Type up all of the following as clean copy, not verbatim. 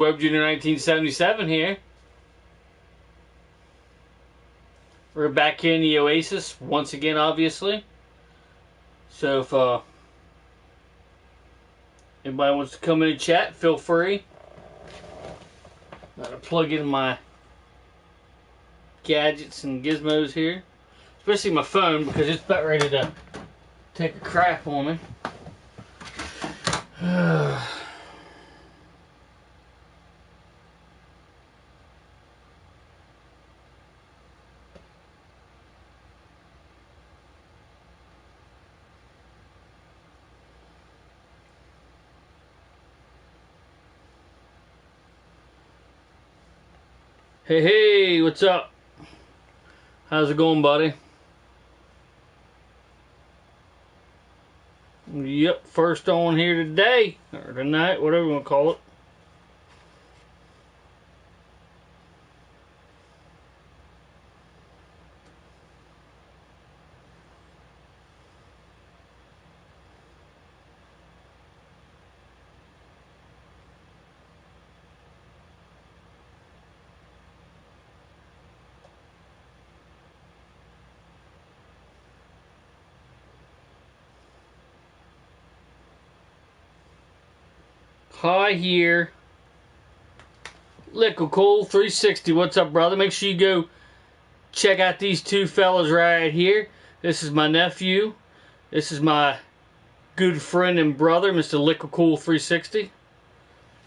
WEBJR1977 here. We're back here in the Oasis once again, obviously. So if anybody wants to come in and chat, feel free. Gotta plug in my gadgets and gizmos here, especially my phone because it's about ready to take a crap on me. Hey, what's up? How's it going, buddy? Yep, first on here today, or tonight, whatever you want to call it. Hi here. Liquid Cool 360. What's up, brother? Make sure you go check out these two fellas right here. This is my nephew. This is my good friend and brother, Mr. Liquid Cool 360.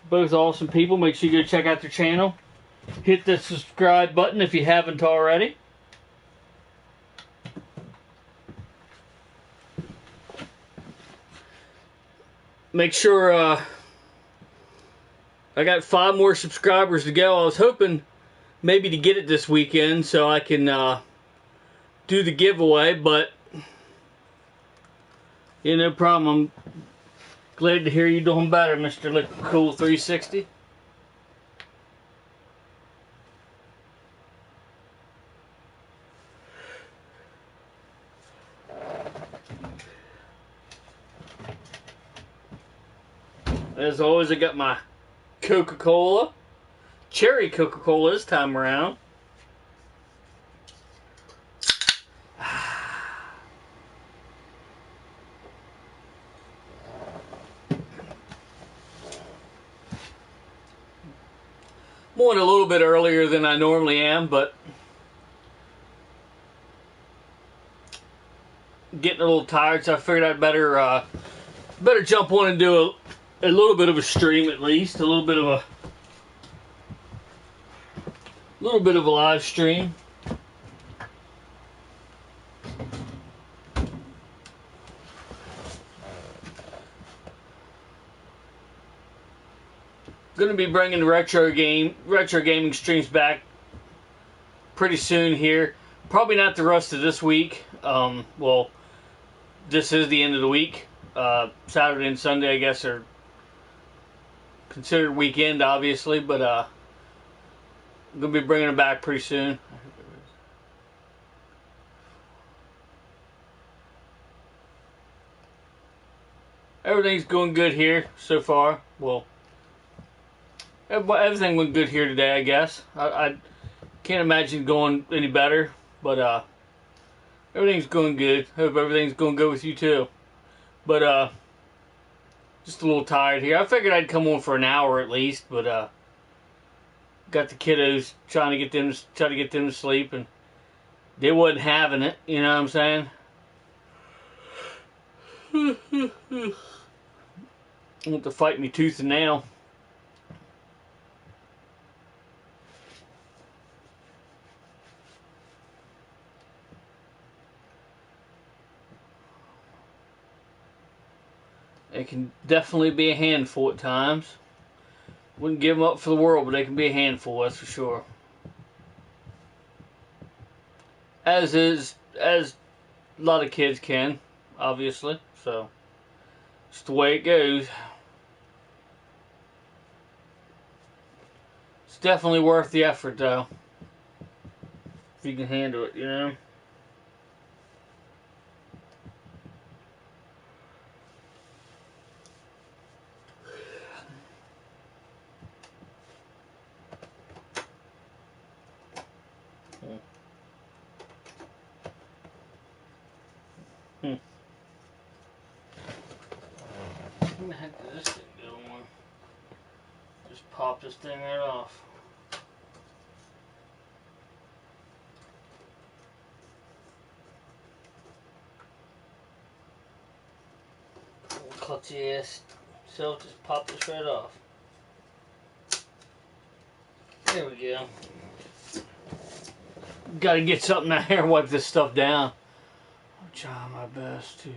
Both awesome people. Make sure you go check out their channel. Hit the subscribe button if you haven't already. Make sure I got 5 more subscribers to go. I was hoping maybe to get it this weekend so I can do the giveaway, but yeah, no problem. I'm glad to hear you doing better, Mr. Liquid Cool 360. As always, I got my Coca-Cola. Cherry Coca-Cola this time around. I'm on a little bit earlier than I normally am, but getting a little tired, so I figured I'd better jump on and do a little bit of a stream at least, a little bit of a live stream. Going to be bringing retro gaming streams back pretty soon here. Probably not the rest of this week. Well, this is the end of the week. Saturday and Sunday, I guess, are considered weekend, obviously, but I'm going to be bringing it back pretty soon. Everything's going good here so far. Well, everything went good here today, I guess. I can't imagine going any better, but everything's going good. Hope everything's going good with you too. But just a little tired here. I figured I'd come on for an hour at least, but got the kiddos trying to get them to sleep, and they wasn't having it. You know what I'm saying? Want to fight me tooth and nail. They can definitely be a handful at times. Wouldn't give them up for the world, but they can be a handful, that's for sure. As a lot of kids can, obviously. So, just the way it goes. It's definitely worth the effort, though. If you can handle it, you know? How the heck did this thing go on? Just pop this thing right off. Clutchy ass self, just pop this right off. There we go. Got to get something out here and wipe this stuff down. I'm trying my best to.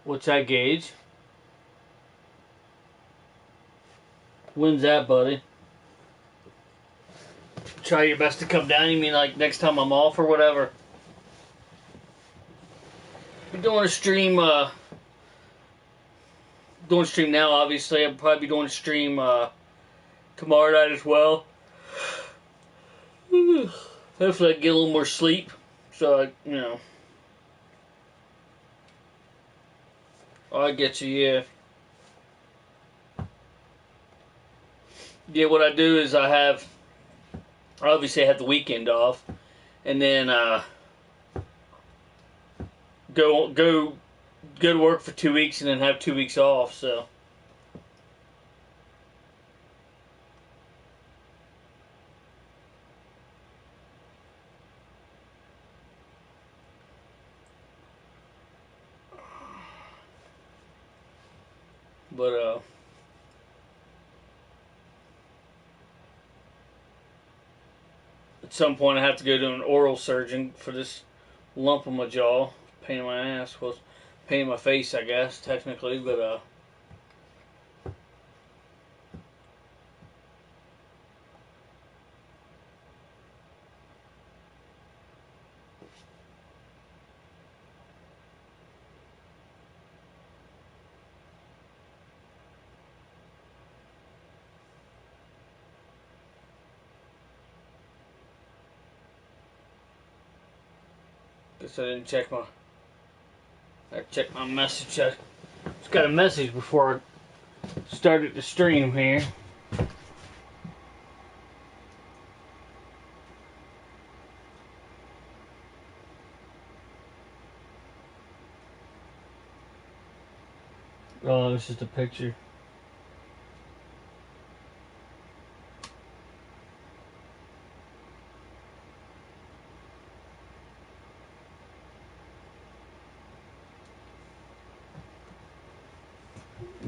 What's that gauge? When's that, buddy? Try your best to come down. You mean like next time I'm off or whatever? We're doing a stream. Doing a stream now. Obviously, I'll probably be doing a stream tomorrow night as well. Hopefully, I get a little more sleep. So you know. Oh, I get you. Yeah. Yeah. What I do is I obviously have the weekend off, and then go to work for 2 weeks, and then have 2 weeks off. So. But at some point I have to go to an oral surgeon for this lump in my jaw. Pain in my ass. Well, pain in my face, I guess, technically, but guess I didn't check my. I checked my message. I just got a message before I started the stream here. Oh, it's just a picture.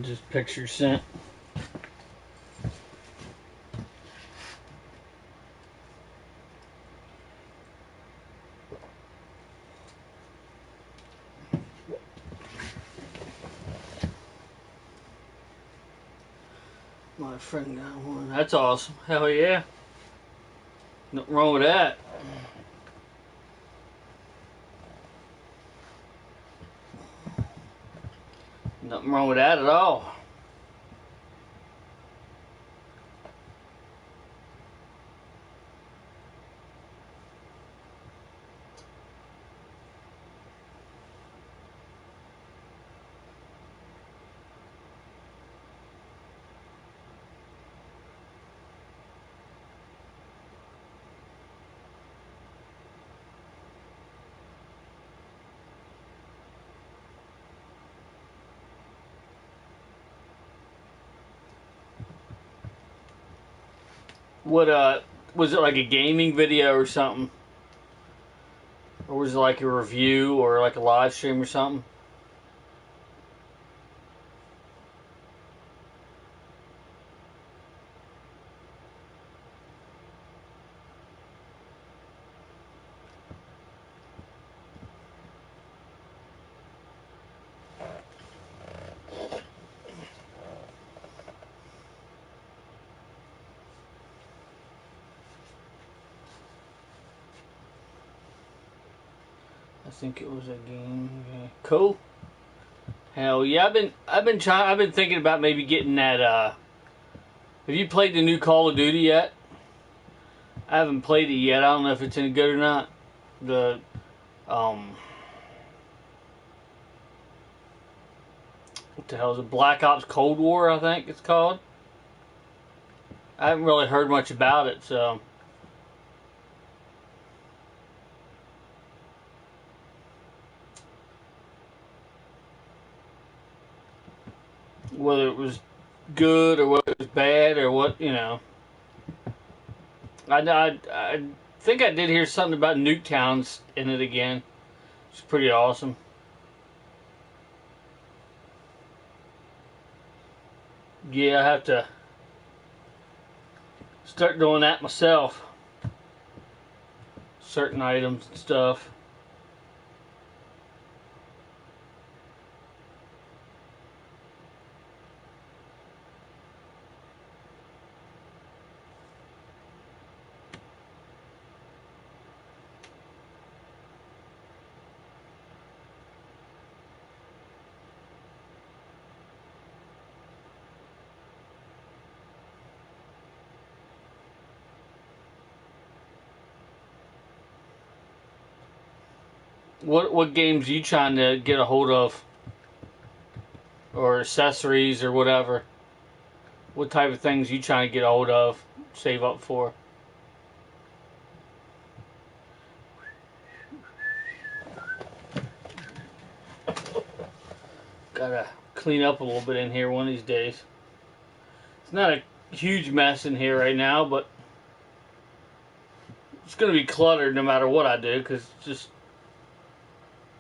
Just picture sent. My friend got one. That's awesome. Hell yeah. Nothing wrong with that. Nothing wrong with that at all. What was it, like a gaming video or something? Or was it like a review or like a live stream or something? I think it was a game. Okay. Cool. Hell yeah! I've been thinking about maybe getting that. Have you played the new Call of Duty yet? I haven't played it yet. I don't know if it's any good or not. The what the hell is it? Black Ops Cold War, I think it's called. I haven't really heard much about it, so. whether it was good or whether it was bad or what, you know. I think I did hear something about Nuketown's in it again. It's pretty awesome. Yeah, I have to start doing that myself. Certain items and stuff. What games are you trying to get a hold of? Or accessories or whatever? What type of things are you trying to get a hold of? Save up for? Gotta clean up a little bit in here one of these days. It's not a huge mess in here right now, but it's gonna be cluttered no matter what I do, because it's just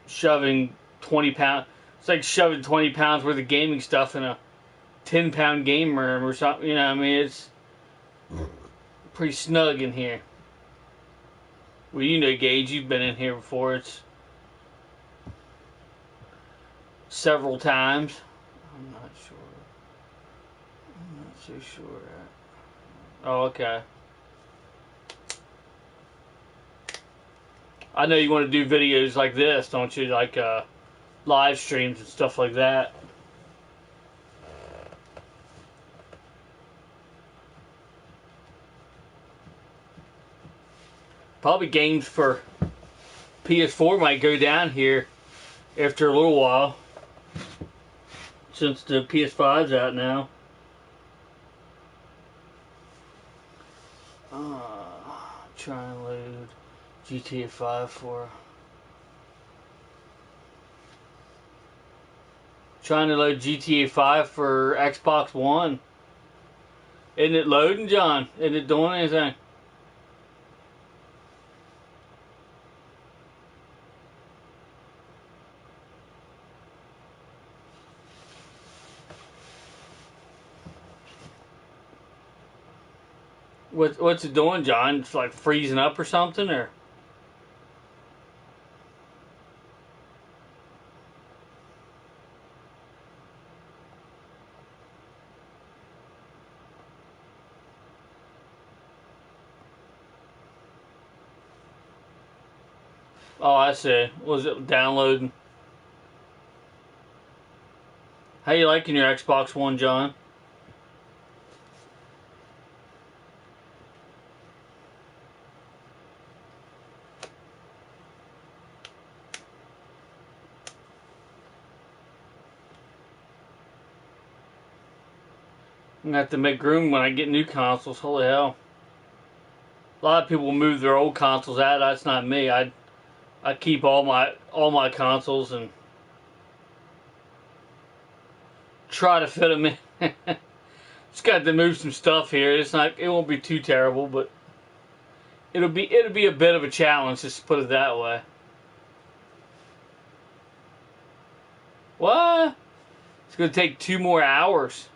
shoving 20 pounds. It's like shoving 20 pounds worth of gaming stuff in a 10-pound game room or something. You know, I mean, it's pretty snug in here. Well, you know, Gage, you've been in here before. It's several times. I'm not sure. I'm not so sure. Oh, okay. I know you want to do videos like this, don't you? Like live streams and stuff like that. Probably games for PS4 might go down here after a little while, since the PS5's out now. Try and load GTA 5 for... Trying to load GTA 5 for Xbox One. Isn't it loading, John? Isn't it doing anything? What's it doing, John? It's like freezing up or something, or? Oh, I see. Was it downloading? How you liking your Xbox One, John? I'm gonna have to make room when I get new consoles. Holy hell! A lot of people move their old consoles out. That's not me. I keep all my consoles and try to fit them in. Just got to move some stuff here. It won't be too terrible, but it'll be a bit of a challenge, just to put it that way. What? It's gonna take 2 more hours.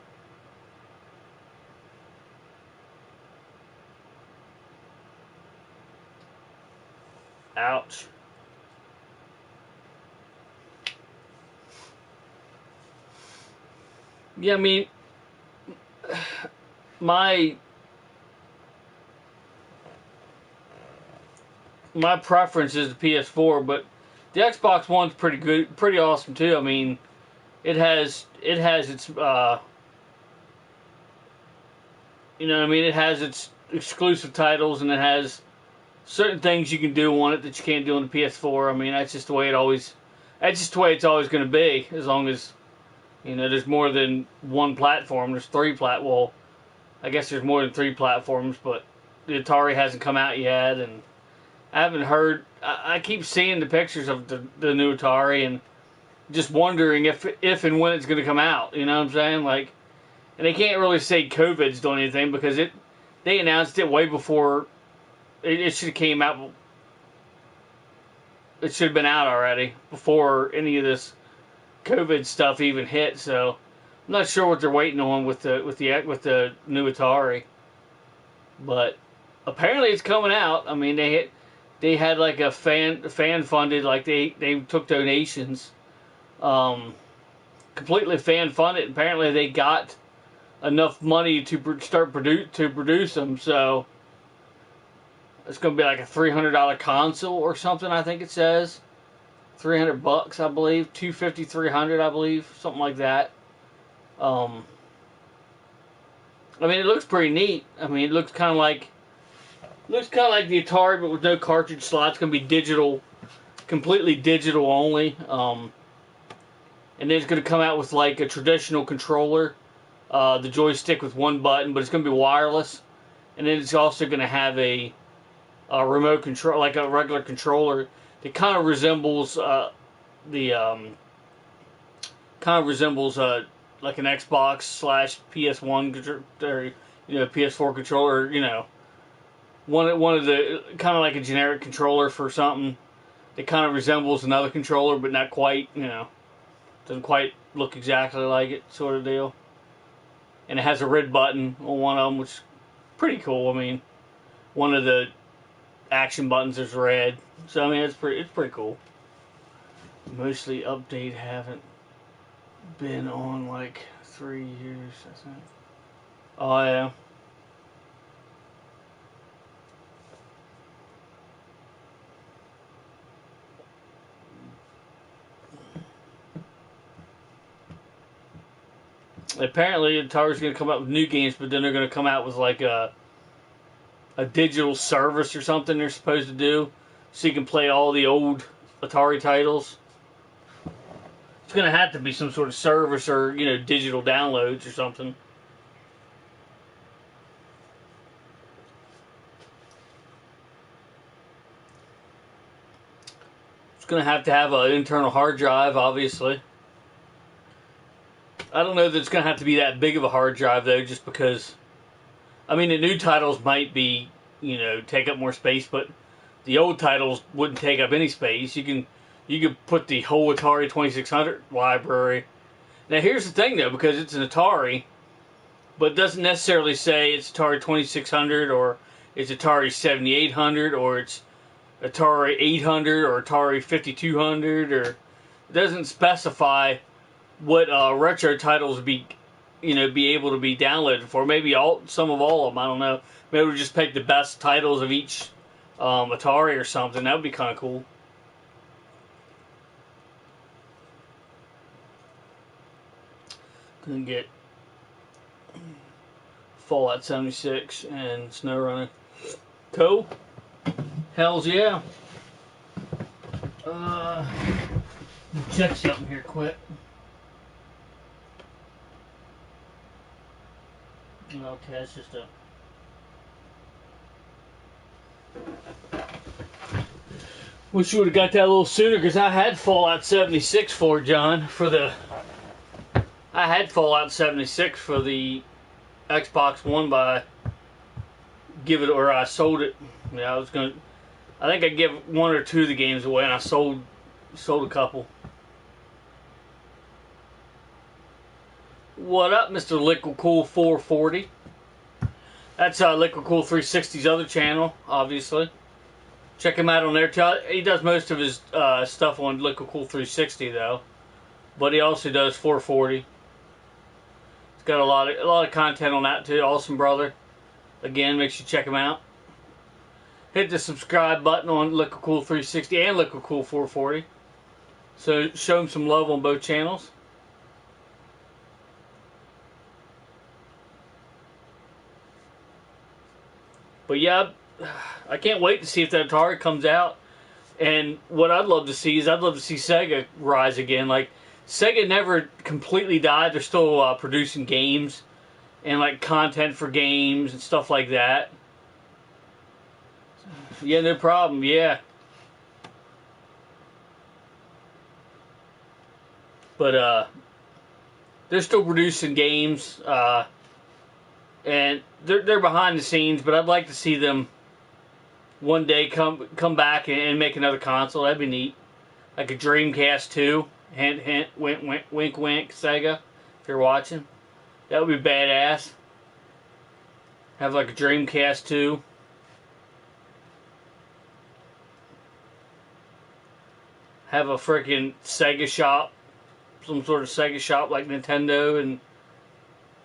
Ouch. Yeah, I mean, my preference is the PS4, but the Xbox One's pretty good, pretty awesome too. I mean, it has its you know what I mean, it has its exclusive titles, and it has certain things you can do on it that you can't do on the PS4. I mean, that's just the way it's always going to be, as long as, you know, there's more than one platform. There's 3 well, I guess there's more than 3 platforms, but the Atari hasn't come out yet, and I haven't heard. I keep seeing the pictures of the new Atari, and just wondering if and when it's going to come out. You know what I'm saying? Like, and they can't really say COVID's doing anything because they announced it way before it should have came out. It should have been out already before any of this COVID stuff even hit. So I'm not sure what they're waiting on with the new Atari, but apparently it's coming out. I mean, they had like a fan funded, like they took donations, completely fan funded. Apparently they got enough money to produce them. So it's going to be like a $300 console or something. I think it says $300, I believe, $250, $300, I believe, something like that. I mean, it looks pretty neat. I mean, it looks kind of like the Atari, but with no cartridge slots. It's going to be digital, completely digital only. And then it's going to come out with like a traditional controller, the joystick with one button, but it's going to be wireless. And then it's also going to have a remote control, like a regular controller. It kind of resembles like an Xbox / PS1 or PS4 controller. One of the kind of like a generic controller for something that kind of resembles another controller, but not quite. Doesn't quite look exactly like it, sort of deal. And it has a red button on one of them, which is pretty cool. I mean, one of the action buttons is red, so I mean it's pretty cool. Mostly update haven't been on like 3 years, I think. Oh yeah. Apparently Atari's going to come out with new games, but then they're going to come out with like a digital service or something they're supposed to do, so you can play all the old Atari titles. It's going to have to be some sort of service or, digital downloads or something. It's going to have an internal hard drive, obviously. I don't know that it's going to have to be that big of a hard drive, though, just because, I mean, the new titles might be, take up more space, but the old titles wouldn't take up any space. You can put the whole Atari 2600 library. Now, here's the thing, though, because it's an Atari, but it doesn't necessarily say it's Atari 2600 or it's Atari 7800 or it's Atari 800 or Atari 5200, or it doesn't specify what retro titles be able to be downloaded for. Maybe some of all of them. I don't know. Maybe we'll just pick the best titles of each Atari or something. That would be kind of cool. Gonna get Fallout 76 and SnowRunner. Cool. Hells yeah. Check something here quick. Okay, it's just a... Wish you would have got that a little sooner, because I had Fallout 76 for John, I had Fallout 76 for the Xbox One, but I sold it. Yeah, I think I give one or two of the games away, and I sold a couple. What up, Mr. Liquid Cool 440? That's Liquid Cool 360's other channel, obviously. Check him out on there too. He does most of his stuff on Liquid Cool 360 though, but he also does 440. He's got a lot of content on that too. Awesome brother. Again, make sure you check him out. Hit the subscribe button on Liquid Cool 360 and Liquid Cool 440. So show him some love on both channels. But yeah, I can't wait to see if that Atari comes out. And what I'd love to see is Sega rise again. Like, Sega never completely died. They're still producing games and like content for games and stuff like that. Yeah, no problem. Yeah. But they're still producing games, and they're behind the scenes. But I'd like to see them one day come back and make another console. That'd be neat, like a Dreamcast 2. Hint, hint, wink, wink, wink, wink. Sega, if you're watching, that would be badass. Have like a Dreamcast 2. Have a freaking Sega shop, some sort of Sega shop like Nintendo and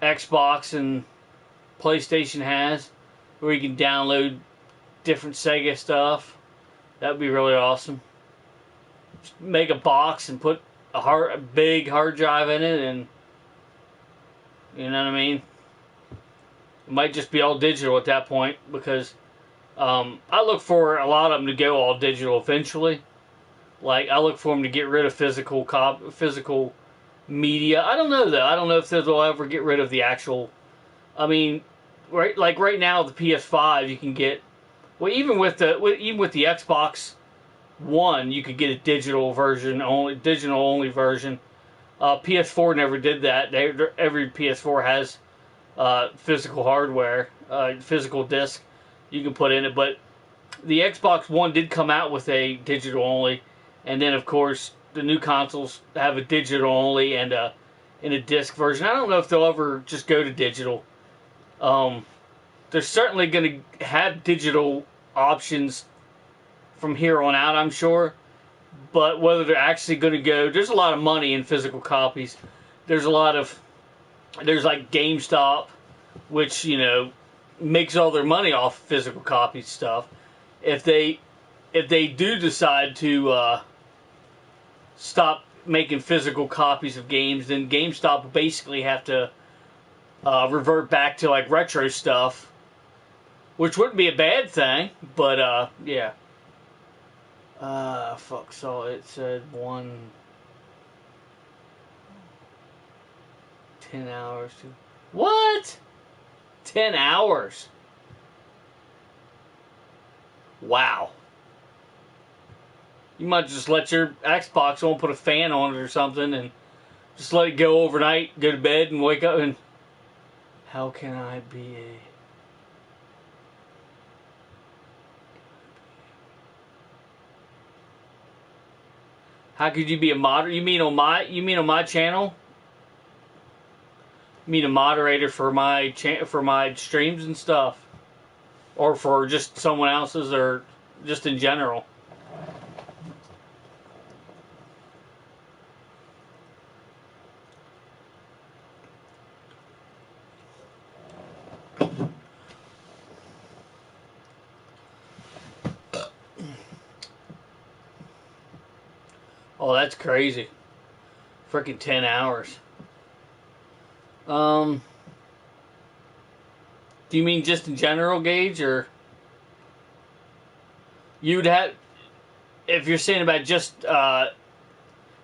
Xbox and PlayStation has, where you can download different Sega stuff. That would be really awesome. Just make a box and put a big hard drive in it, and you know what I mean? It might just be all digital at that point, because I look for a lot of them to go all digital eventually. Like, I look for them to get rid of physical media. I don't know though. I don't know if they'll ever get rid of the actual. I mean, right now the PS5 you can get. Well, even with the Xbox One, you could get a digital only version. PS4 never did that. Every PS4 has physical hardware, physical disc you can put in it. But the Xbox One did come out with a digital only, and then of course the new consoles have a digital only and a disc version. I don't know if they'll ever just go to digital. They're certainly going to have digital options from here on out, I'm sure. But whether they're actually going to go, there's a lot of money in physical copies. There's like GameStop, which, you know, makes all their money off physical copy stuff. If they do decide to stop making physical copies of games, then GameStop will basically have to revert back to like retro stuff, which wouldn't be a bad thing. But yeah. Fuck. So it said 10 hours. What? 10 hours. Wow. You might just let your Xbox on, put a fan on it or something, and just let it go overnight, go to bed, and wake up and... How can I be a... How could you be a moderator? You mean on my channel? You mean a moderator for my streams and stuff? Or for just someone else's, or just in general? Oh, that's crazy. Freaking 10 hours. Do you mean just in general, Gage, or you'd have, if you're saying about just how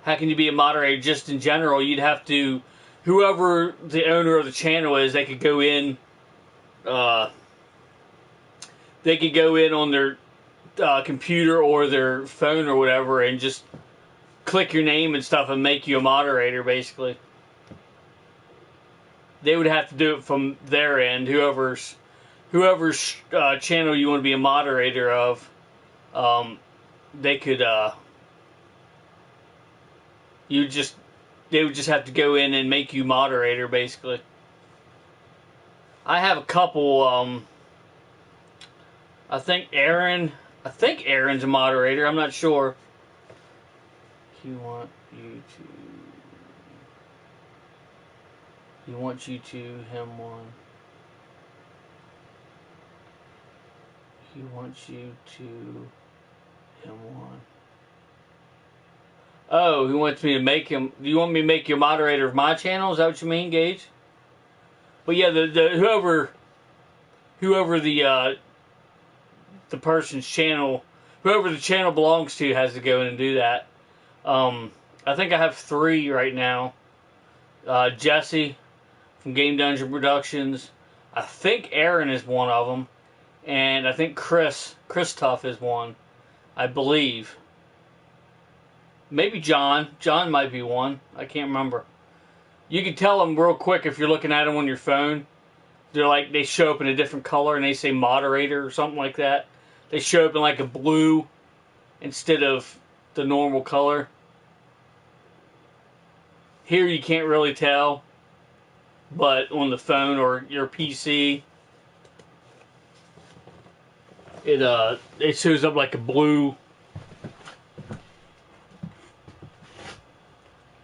can you be a moderator just in general, you'd have to, whoever the owner of the channel is, they could go in on their computer or their phone or whatever and just click your name and stuff and make you a moderator, basically. They would have to do it from their end, whoever's channel you want to be a moderator of. They could they would just have to go in and make you moderator, basically. I have a couple. I think Aaron's a moderator. I'm not sure. You want you to him one. He wants you to him one. Oh, he wants me to make him. Do you want me to make you a moderator of my channel? Is that what you mean, Gage? But yeah, whoever the person's channel, whoever the channel belongs to, has to go in and do that. I think I have 3 right now. Jesse from Game Dungeon Productions. I think Aaron is one of them. And I think Chris Tuff is one. I believe. Maybe John. John might be one. I can't remember. You can tell them real quick if you're looking at them on your phone. They're like, they show up in a different color and they say moderator or something like that. They show up in like a blue instead of the normal color. Here you can't really tell, but on the phone or your PC, it shows up like a blue.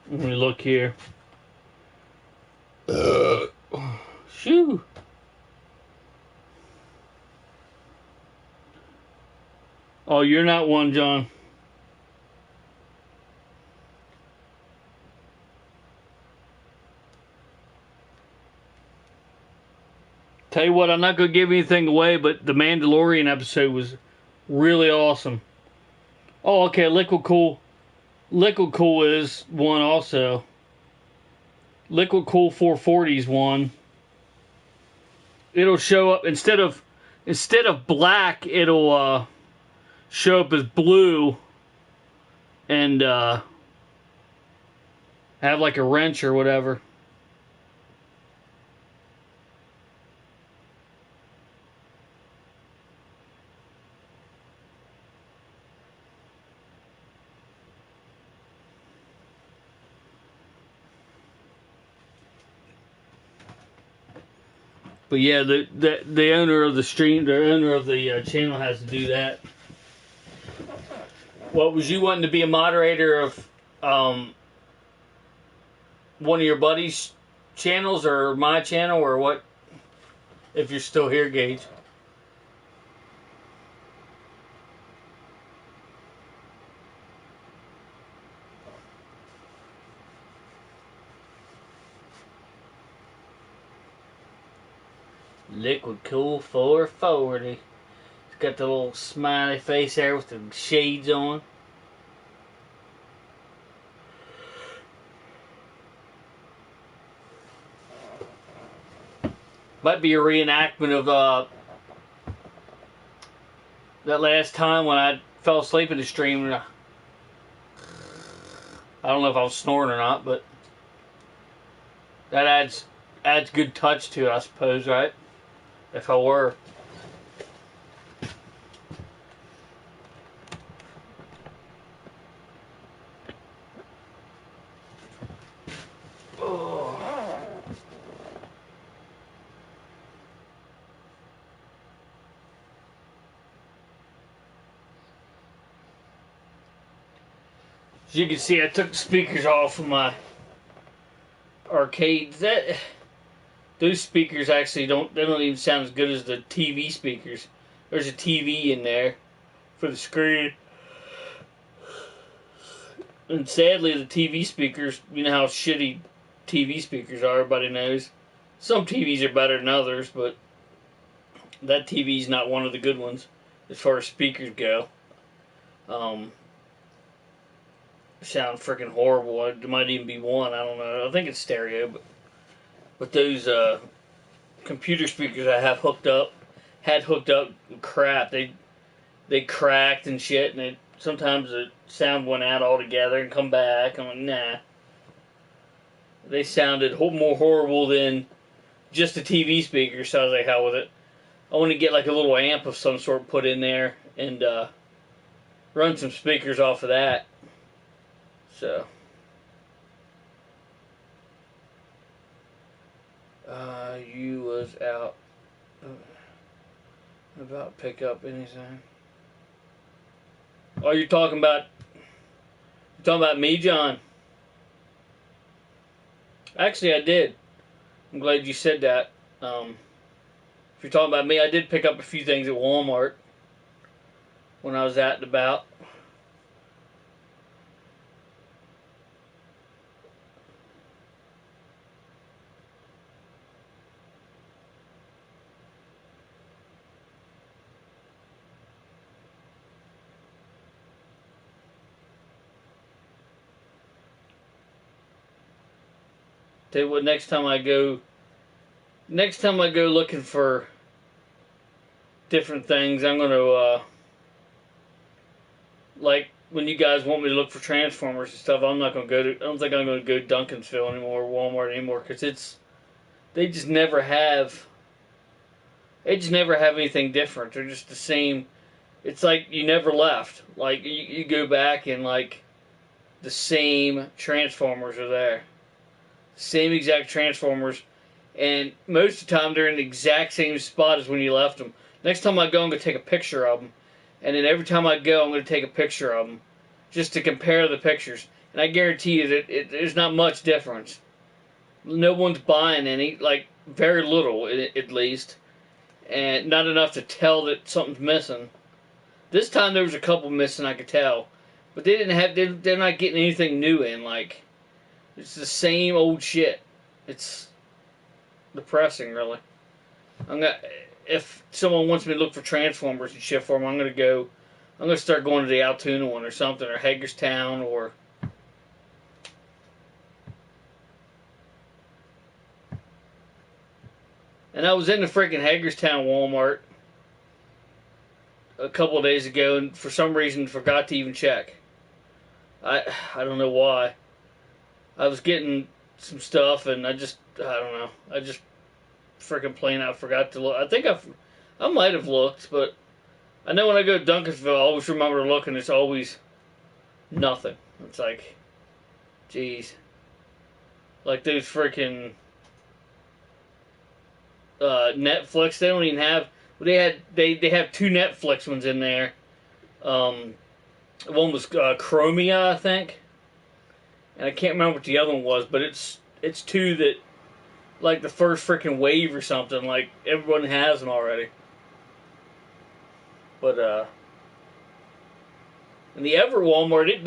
Let me look here. Shoo. Oh, you're not one, John. Tell you what, I'm not going to give anything away, but the Mandalorian episode was really awesome. Oh, okay, Liquid Cool. Liquid Cool is one also. Liquid Cool 440 is one. It'll show up instead of black, it'll show up as blue and have like a wrench or whatever. But yeah, the owner of the stream, the owner of the channel has to do that. What, was you wanting to be a moderator of one of your buddies' channels or my channel or what? If you're still here, Gage. Liquid Cool 440. It's got the little smiley face there with the shades on. Might be a reenactment of that last time when I fell asleep in the stream. I don't know if I was snoring or not, but that adds good touch to it, I suppose, right? If I were. Oh. As you can see, I took the speakers off of my arcades. Those speakers actually don't even sound as good as the TV speakers. There's a TV in there for the screen. And sadly, the TV speakers, you know how shitty TV speakers are, everybody knows. Some TVs are better than others, but that TV's not one of the good ones as far as speakers go. Sound freaking horrible. It might even be one, I don't know. I think it's stereo, but those computer speakers I had hooked up, crap. They cracked and shit, and sometimes the sound went out altogether and come back. I'm like, nah. They sounded more horrible than just a TV speaker, so I was like, hell with it. I want to get like a little amp of some sort put in there and run some speakers off of that. So. You was out about pick up anything. Oh, you're talking about me, John? Actually, I did. I'm glad you said that. If you're talking about me, I did pick up a few things at Walmart when I was out and about. Tell you what, next time I go looking for different things, I'm gonna like when you guys want me to look for Transformers and stuff, I'm not gonna go to. I don't think I'm gonna go to Duncansville anymore, or Walmart anymore, because they just never have. They just never have anything different. They're just the same. It's like you never left. Like you go back and like the same Transformers are there, same exact Transformers, and most of the time they're in the exact same spot as when you left them. Next time I go, I'm gonna take a picture of them. And then every time I go, I'm going to take a picture of them just to compare the pictures. And I guarantee you that there's not much difference. No one's buying any, like very little at least. And not enough to tell that something's missing. This time there was a couple missing, I could tell. But they didn't have, they're not getting anything new in. Like, it's the same old shit. It's depressing, really. If someone wants me to look for Transformers and shit for them, I'm gonna start going to the Altoona one or something, or Hagerstown, or and I was in the freaking Hagerstown Walmart a couple of days ago, and for some reason forgot to even check. I don't know why. I was getting some stuff, and I just freaking plain out forgot to look. I think I might have looked, but I know when I go to Duncansville, I always remember looking. It's always nothing. It's like, geez, like those freaking Netflix. They don't even have. They have two Netflix ones in there. One was Chromia, I think, and I can't remember what the other one was. But it's two that. Like the first freaking wave or something, like everyone has them already. But in the Ever Walmart, it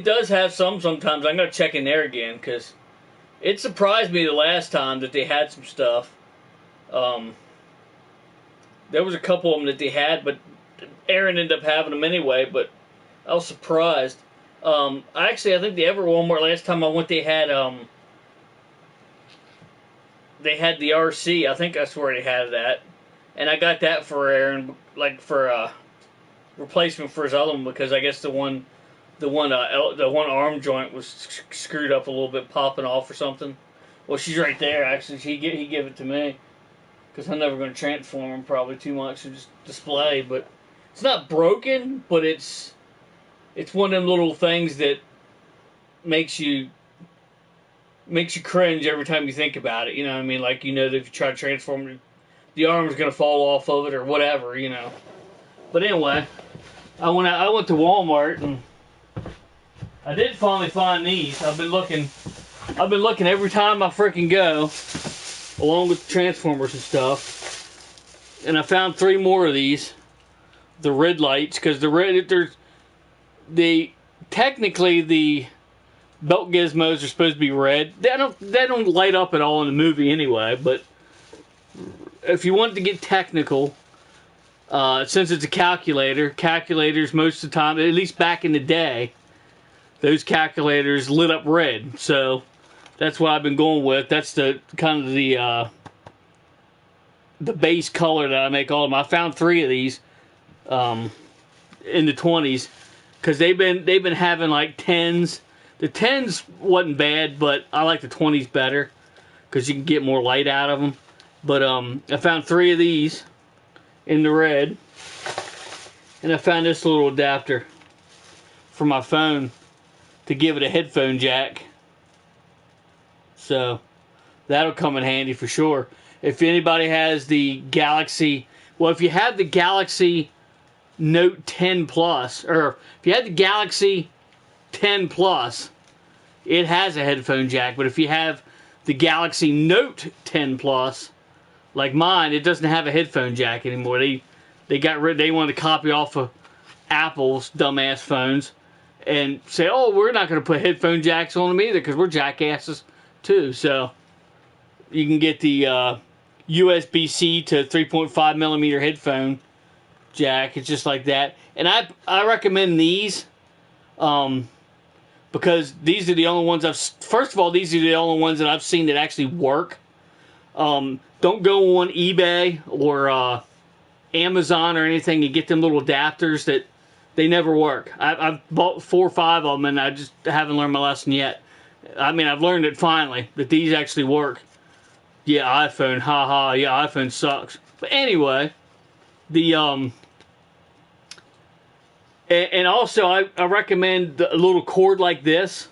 does have some sometimes. I'm gonna check in there again because it surprised me the last time that they had some stuff. There was a couple of them that they had, but Aaron ended up having them anyway. But I was surprised. I think the Ever Walmart last time I went, they had the RC. I think that's where they had that. And I got that for Aaron, like for a replacement for his other one, because I guess the one arm joint was screwed up a little bit, popping off or something. Well, she's right there, actually. He gave it to me. Because I'm never going to transform him probably too much and just display. But it's not broken, but it's one of them little things that makes you cringe every time you think about it. You know what I mean? Like, you know that if you try to transform it, the arm is going to fall off of it or whatever, you know. But anyway, I went to Walmart and I did finally find these. I've been looking every time I freaking go, along with the Transformers and stuff. And I found 3 more of these, the red lights, because technically the belt gizmos are supposed to be red. They don't light up at all in the movie anyway, but if you want to get technical, since it's a calculators most of the time, at least back in the day, those calculators lit up red. So that's what I've been going with. That's the kind of the base color that I make all of them. I found 3 of these in the 20s because they've been having like 10s. The 10s wasn't bad, but I like the 20s better because you can get more light out of them. But I found 3 of these in the red, and I found this little adapter for my phone to give it a headphone jack. So that'll come in handy for sure. If anybody has the Galaxy, well, if you have the Galaxy Note 10 Plus, or if you had the Galaxy 10 Plus, it has a headphone jack. But if you have the Galaxy Note 10 Plus, like mine, it doesn't have a headphone jack anymore. They wanted to copy off of Apple's dumbass phones and say, oh, we're not going to put headphone jacks on them either because we're jackasses too. So you can get the USB-C to 3.5 millimeter headphone jack. It's just like that. And I recommend these because these are the only ones first of all, these are the only ones that I've seen that actually work. Don't go on eBay or Amazon or anything and get them little adapters that they never work. I've bought 4 or 5 of them, and I just haven't learned my lesson yet. I mean, I've learned it finally, that these actually work. Yeah, iPhone, haha, yeah, iPhone sucks. But anyway, the, and also I recommend a little cord like this,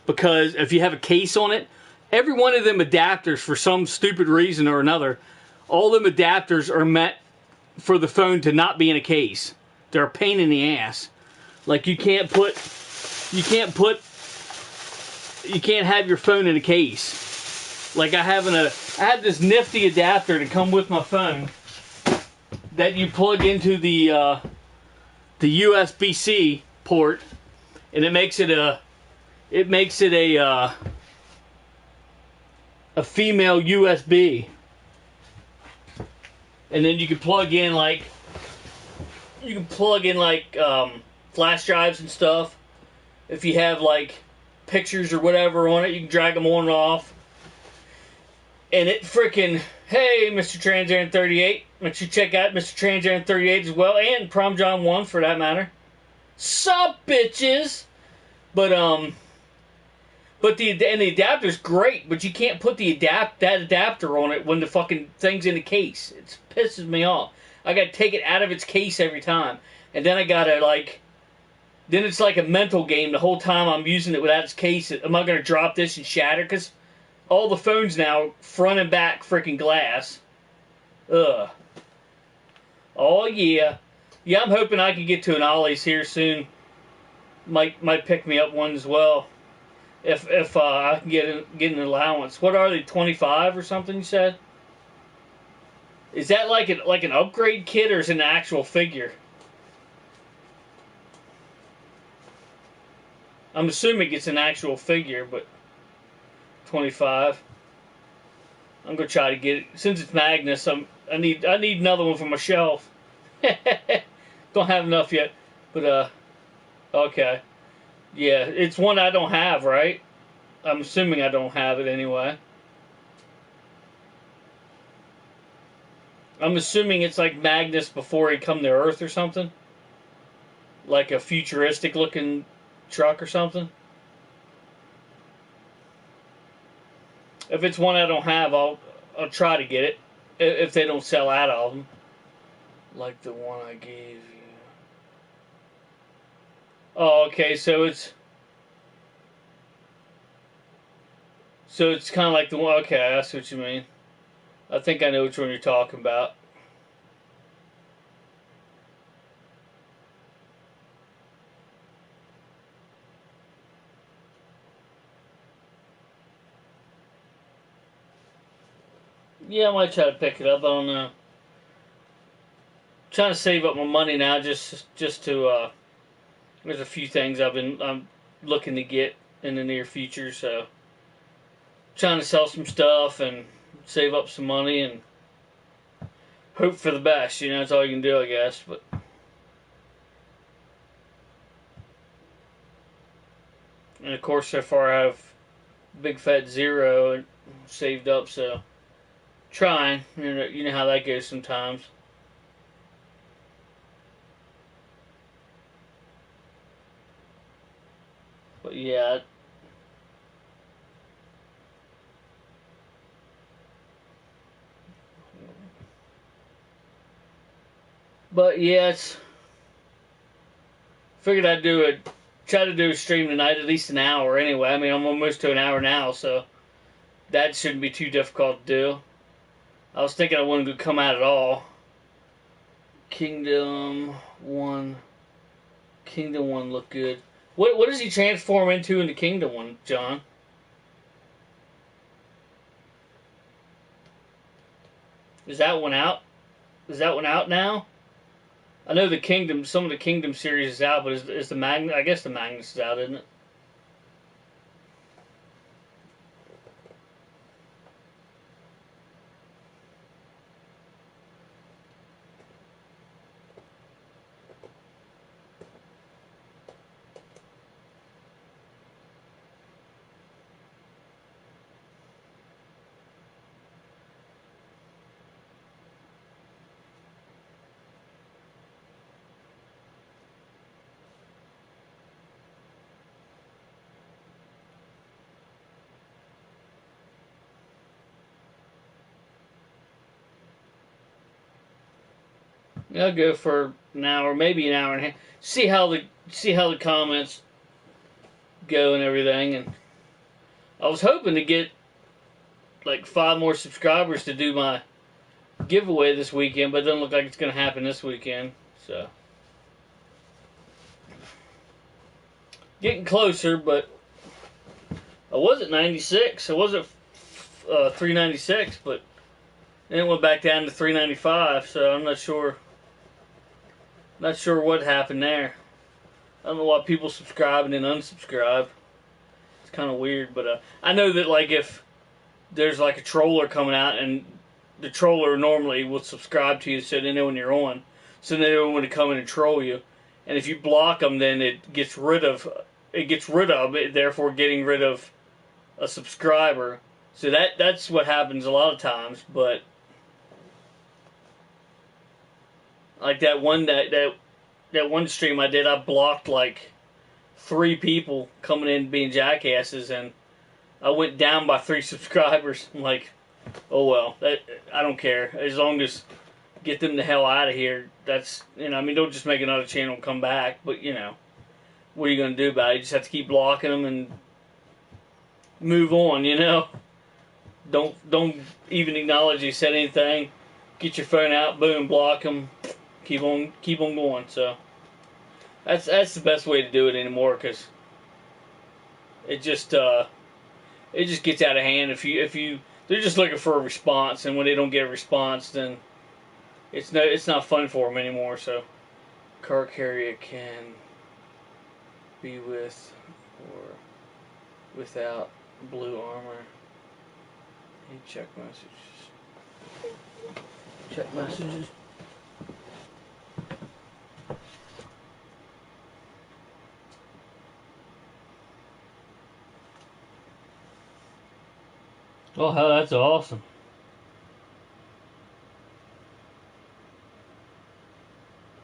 because if you have a case on it, every one of them adapters, for some stupid reason or another, all them adapters are meant for the phone to not be in a case. They're a pain in the ass. Like you can't have your phone in a case. Like I have this nifty adapter to come with my phone that you plug into the USB-C port, and it makes it a female USB. And then you can plug in like flash drives and stuff. If you have like pictures or whatever on it, you can drag them on and off. And it freaking, hey, Mr. Trans 38, make sure you check out Mr. Trans 38 as well, and Prom John 1 for that matter. Sup, bitches? But the adapter's great, but you can't put that adapter on it when the fucking thing's in the case. It pisses me off. I gotta take it out of its case every time, and then I gotta then it's like a mental game the whole time I'm using it without its case. Am I gonna drop this and shatter? Because all the phones now, front and back, freaking glass. Ugh. Oh yeah, yeah. I'm hoping I can get to an Ollie's here soon. Might pick me up one as well. If I can get an allowance. What are they, 25 or something, you said? Is that like an upgrade kit, or is it an actual figure? I'm assuming it's an actual figure, but 25. I'm gonna try to get it. Since it's Magnus, I need another one for my shelf. Don't have enough yet. But okay. Yeah, it's one I don't have, right? I'm assuming I don't have it anyway. I'm assuming it's like Magnus before he come to Earth or something. Like a futuristic looking truck or something. If it's one I don't have, I'll try to get it. If they don't sell out of them. Like the one I gave you. Oh, okay, so it's kind of like the one. Okay, that's what you mean. I think I know which one you're talking about. Yeah, I might try to pick it up. I don't know. I'm trying to save up my money now, just to. There's a few things I'm looking to get in the near future, so trying to sell some stuff and save up some money and hope for the best. You know, that's all you can do, I guess. But and of course, so far I have big fat zero saved up, so trying. You know how that goes sometimes. But yeah. But yeah, it's figured I'd try to do a stream tonight, at least an hour anyway. I mean, I'm almost to an hour now, so that shouldn't be too difficult to do. I was thinking I wasn't going to come out at all. Kingdom 1 looked good. What does he transform into in the Kingdom 1, John? Is that one out? Is that one out now? I know some of the Kingdom series is out, but is the Magnus? I guess the Magnus is out, isn't it? I'll go for an hour, maybe an hour and a half. See how the comments go and everything. And I was hoping to get like 5 more subscribers to do my giveaway this weekend, but it doesn't look like it's going to happen this weekend. So getting closer, but I was at 96. I was at 396, but then it went back down to 395. So I'm not sure. Not sure what happened there. I don't know why people subscribe and then unsubscribe. It's kind of weird, but I know that like if there's like a troller coming out, and the troller normally will subscribe to you so they know when you're on, so they know when to come in and troll you. And if you block them, then it gets rid of it, therefore getting rid of a subscriber. So that's what happens a lot of times. But like that one stream I did, I blocked like 3 people coming in being jackasses, and I went down by 3 subscribers. I'm like, oh well, I don't care, as long as get them the hell out of here. That's, I mean, don't just make another channel and come back, but what are you gonna do about it? You just have to keep blocking them and move on. Don't even acknowledge you said anything. Get your phone out, boom, block them. Keep on going. So that's the best way to do it anymore, because it just gets out of hand if you they're just looking for a response, and when they don't get a response, then it's not fun for them anymore. So car carrier can be with or without blue armor. Hey, check messages. Check messages. Oh, hell, that's awesome.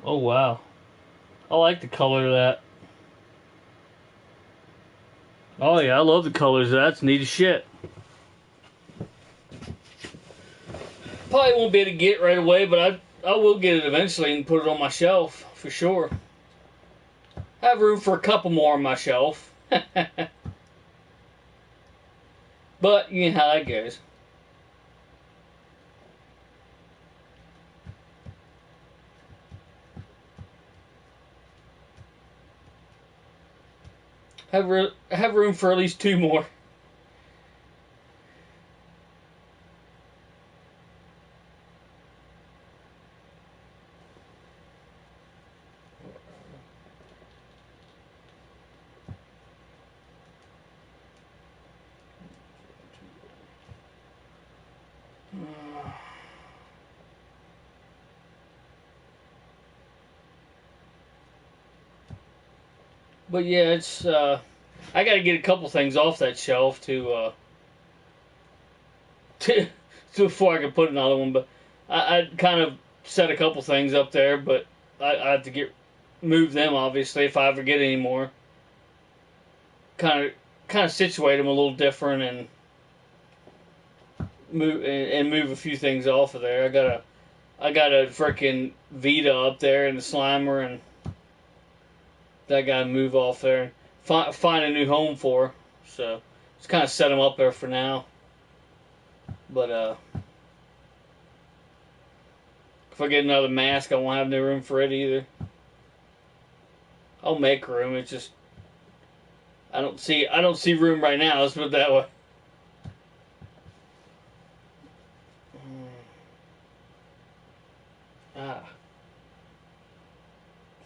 Oh, wow. I like the color of that. Oh, yeah, I love the colors of that. It's neat as shit. Probably won't be able to get it right away, but I will get it eventually and put it on my shelf, for sure. I have room for a couple more on my shelf. But, you know how that goes. Have room for at least 2 more. But yeah, it's I got to get a couple things off that shelf to before I can put another one. But I kind of set a couple things up there, but I have to move them, obviously, if I ever get any more. Kind of situate them a little different and move a few things off of there. I got a freaking Vita up there and the Slimer, and that got to move off there and find a new home for. So just kind of set them up there for now. But if I get another mask, I won't have no room for it either. I'll make room. It's just I don't see room right now. Let's put it that way.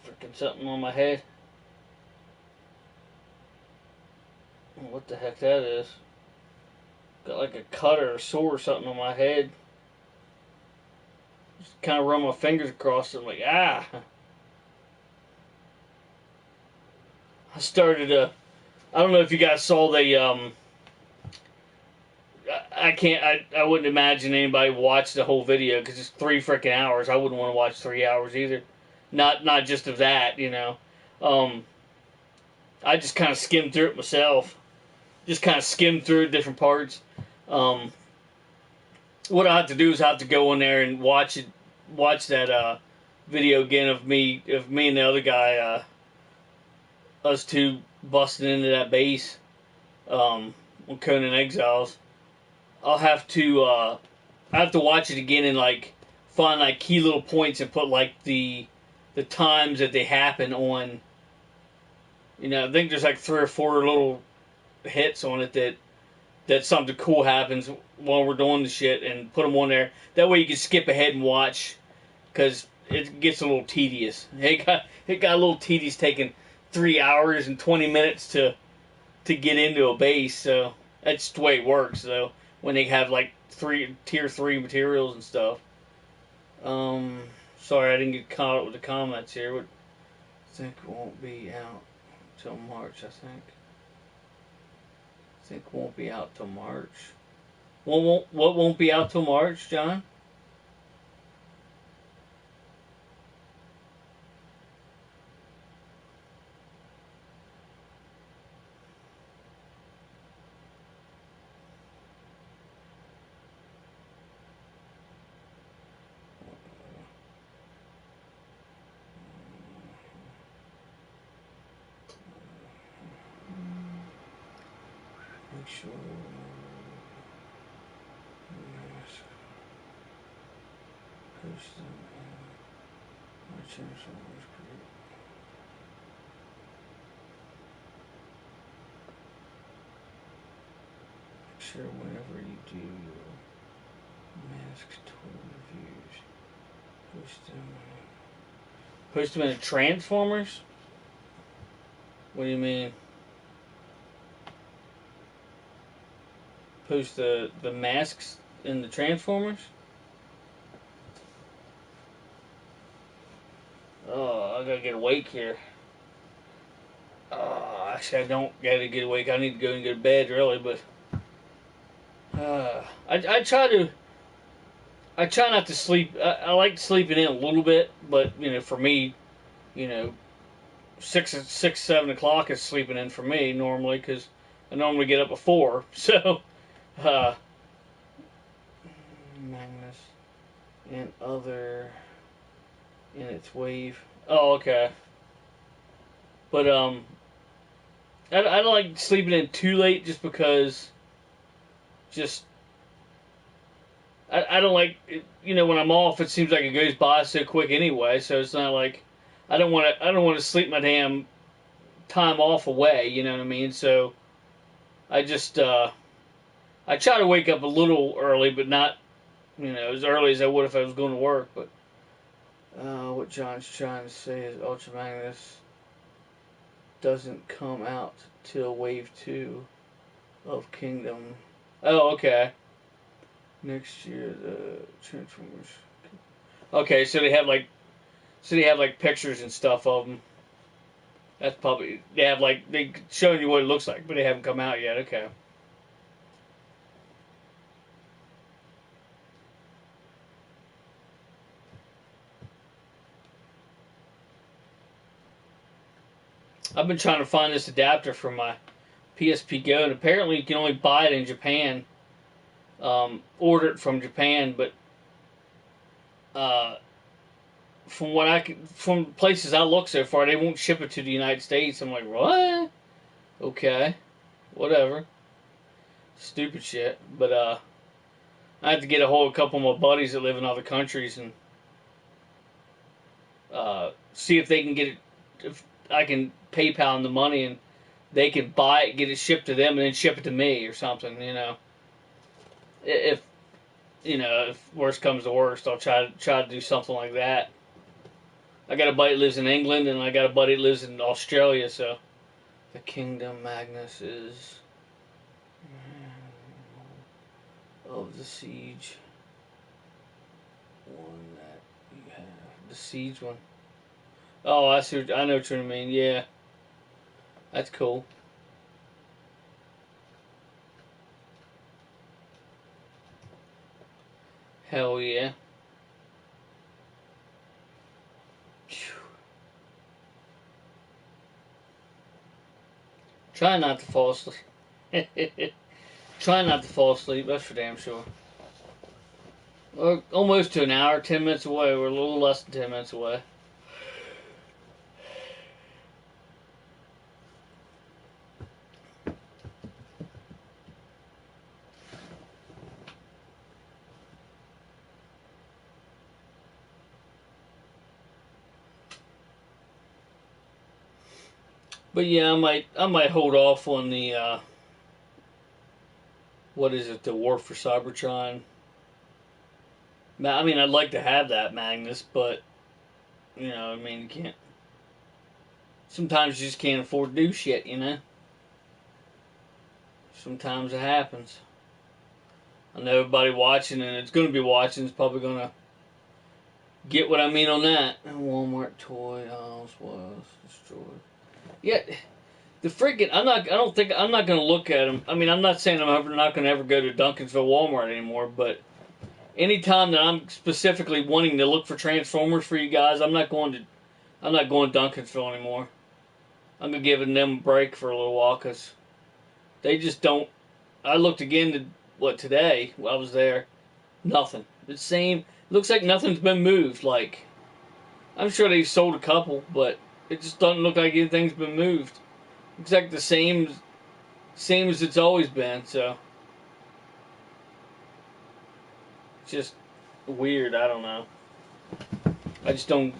Freaking something on my head. What the heck that is? Got like a cut or a sore or something on my head. Just kind of run my fingers across it. I'm like, ah. I started I don't know if you guys saw the I wouldn't imagine anybody watched the whole video, because it's 3 freaking hours. I wouldn't want to watch 3 hours either. Not just of that, I just kind of skimmed through it myself. Just kind of skimmed through different parts. What I have to do is I have to go in there and watch that video again of me and the other guy, us two busting into that base on Conan Exiles. I'll have to I have to watch it again and like find like key little points and put like the times that they happen on. You know, I think there's like 3 or 4 little hits on it that something cool happens while we're doing the shit, and put them on there. That way you can skip ahead and watch, because it gets a little tedious. It got a little tedious taking 3 hours and 20 minutes to get into a base. So that's the way it works. Though when they have like tier 3 materials and stuff. Sorry I didn't get caught up with the comments here. What I think won't be out till March. I think won't be out till March. What won't be out till March, John? Make sure. Post them. My channel is great. Make sure whenever you do your mask toy reviews, post them in Transformers? What do you mean? Post the masks in the Transformers? Oh, I gotta get awake here. Oh, actually, I don't gotta get awake. I need to go and go to bed, really. But I try not to sleep. I like sleeping in a little bit, but you know, for me, you know, 7 o'clock is sleeping in for me normally, because I normally get up at 4. So, Magnus and other in its wave. Oh, okay. But I don't like sleeping in too late, just because I don't like, you know, when I'm off, it seems like it goes by so quick anyway. So it's not like I don't want to sleep my damn time off away. You know what I mean? So I just I try to wake up a little early, but not, you know, as early as I would if I was going to work. But what John's trying to say is Ultra Magnus doesn't come out till Wave 2 of Kingdom. Oh, okay. Next year, the Transformers. Okay, so they have like pictures and stuff of them. That's probably, they showing you what it looks like, but they haven't come out yet. Okay. I've been trying to find this adapter for my PSP Go, and apparently you can only buy it in Japan. Order it from Japan, but from places I look so far, they won't ship it to the United States. I'm like, what? Okay, whatever. Stupid shit. But I have to get a hold of a couple of my buddies that live in other countries and see if they can get it. If I can PayPal them the money and they can buy it, get it shipped to them, and then ship it to me or something. You know, if worst comes to worst, I'll try to do something like that. I got a buddy that lives in England, and I got a buddy that lives in Australia, so the Kingdom Magnus is of the Siege one that you have. The Siege one. Oh, I know what you mean. Yeah, that's cool. Hell yeah. Try not to fall asleep. Try not to fall asleep, that's for damn sure. We're almost to an hour, 10 minutes away. We're a little less than 10 minutes away. But yeah, I might hold off on the what is it, the War for Cybertron. I mean, I'd like to have that Magnus, but you know, I mean, you can't. Sometimes you just can't afford to do shit, you know. Sometimes it happens. I know everybody watching, and it's going to be watching, is probably going to get what I mean on that. Walmart toy house was destroyed. Yeah, the freaking I'm not going to look at them. I mean, I'm not saying I'm not going to ever go to Duncansville Walmart anymore, but anytime that I'm specifically wanting to look for Transformers for you guys, I'm not going to Duncansville anymore. I'm going to give them a break for a little while, because they just don't. I looked again today while I was there. Nothing. The same. Looks like nothing's been moved. Like, I'm sure they've sold a couple, but it just doesn't look like anything's been moved. Looks like the same as it's always been. So, it's just weird. I don't know. I just don't.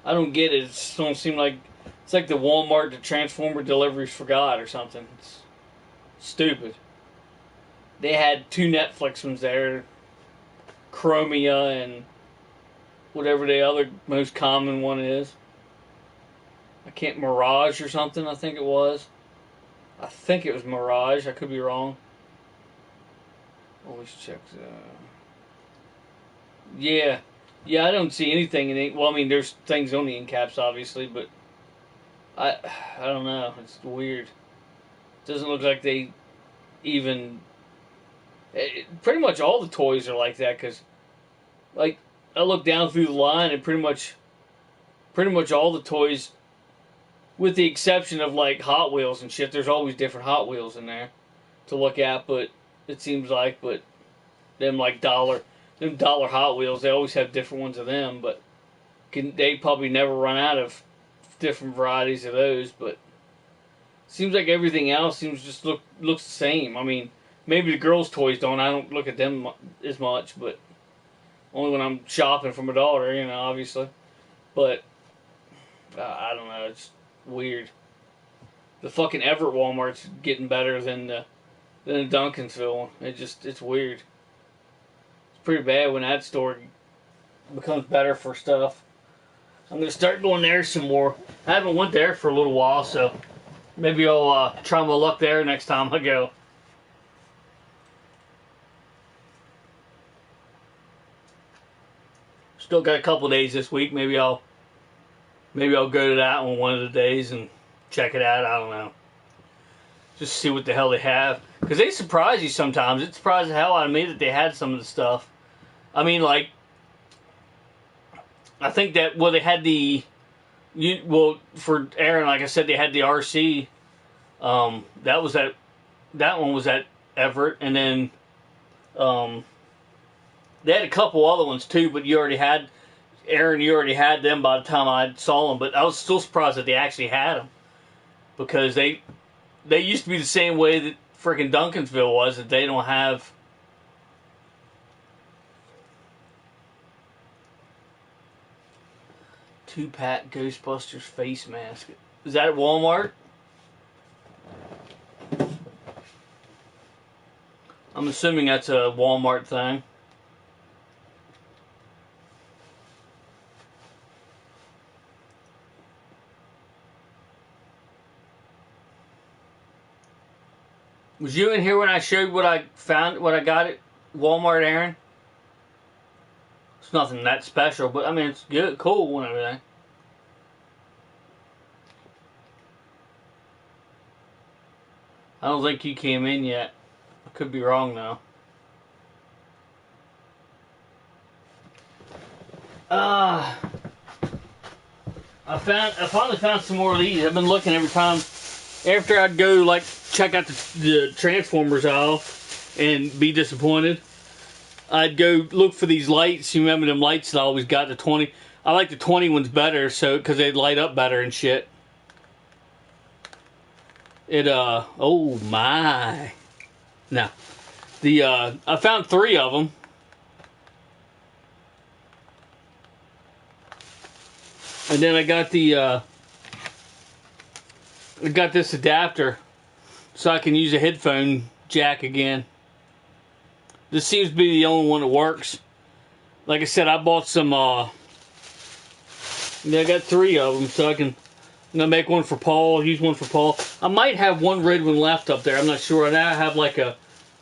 I don't get it. It just don't seem like it's like the Walmart to Transformer deliveries forgot or something. It's stupid. They had 2 Netflix ones there, Chromia and whatever the other most common one is. Mirage or something, I think it was. I think it was Mirage, I could be wrong. Always check Yeah, I don't see anything in it. Well, I mean, there's things on the end caps, obviously, but I don't know. It's weird. It doesn't look like they even. Pretty much all the toys are like that, because, like, I look down through the line and pretty much all the toys, with the exception of like Hot Wheels and shit, there's always different Hot Wheels in there to look at, but it seems like, but them like dollar Hot Wheels, they always have different ones of them, but they probably never run out of different varieties of those, but seems like everything else just looks the same. I mean, maybe the girls' toys don't. I don't look at them as much, but only when I'm shopping for my daughter, you know, obviously. But I don't know. It's weird. The fucking Everett Walmart's getting better than the Duncansville one. It's weird. It's pretty bad when that store becomes better for stuff. I'm gonna start going there some more. I haven't went there for a little while, so maybe I'll try my luck there next time I go. Still got a couple days this week. Maybe I'll go to that one of the days and check it out. I don't know. Just see what the hell they have. Because they surprise you sometimes. It surprised the hell out of me that they had some of the stuff. I mean, like, I think that, well, they had for Aaron, like I said, they had the RC. That one was at Everett. And then, they had a couple other ones too, but you already had them by the time I saw them. But I was still surprised that they actually had them, because they used to be the same way that freaking Duncansville was, that they don't have. Two-pack Ghostbusters face mask. Is that at Walmart? I'm assuming that's a Walmart thing. Was you in here when I showed what I got at Walmart, Aaron? It's nothing that special, but I mean, it's good, cool, and everything. I don't think you came in yet. I could be wrong though. I finally found some more of these. I've been looking every time after I'd go like check out the Transformers aisle and be disappointed. I'd go look for these lights. You remember them lights that I always got, the 20? I like the 20 ones better, so because they light up better and shit. Oh my. Now, I found 3 of them. And then I got I got this adapter so I can use a headphone jack again. This seems to be the only one that works. Like I said, I bought some, I got 3 of them, so I'm gonna make one for Paul, use one for Paul. I might have one red one left up there, I'm not sure. Now I have like I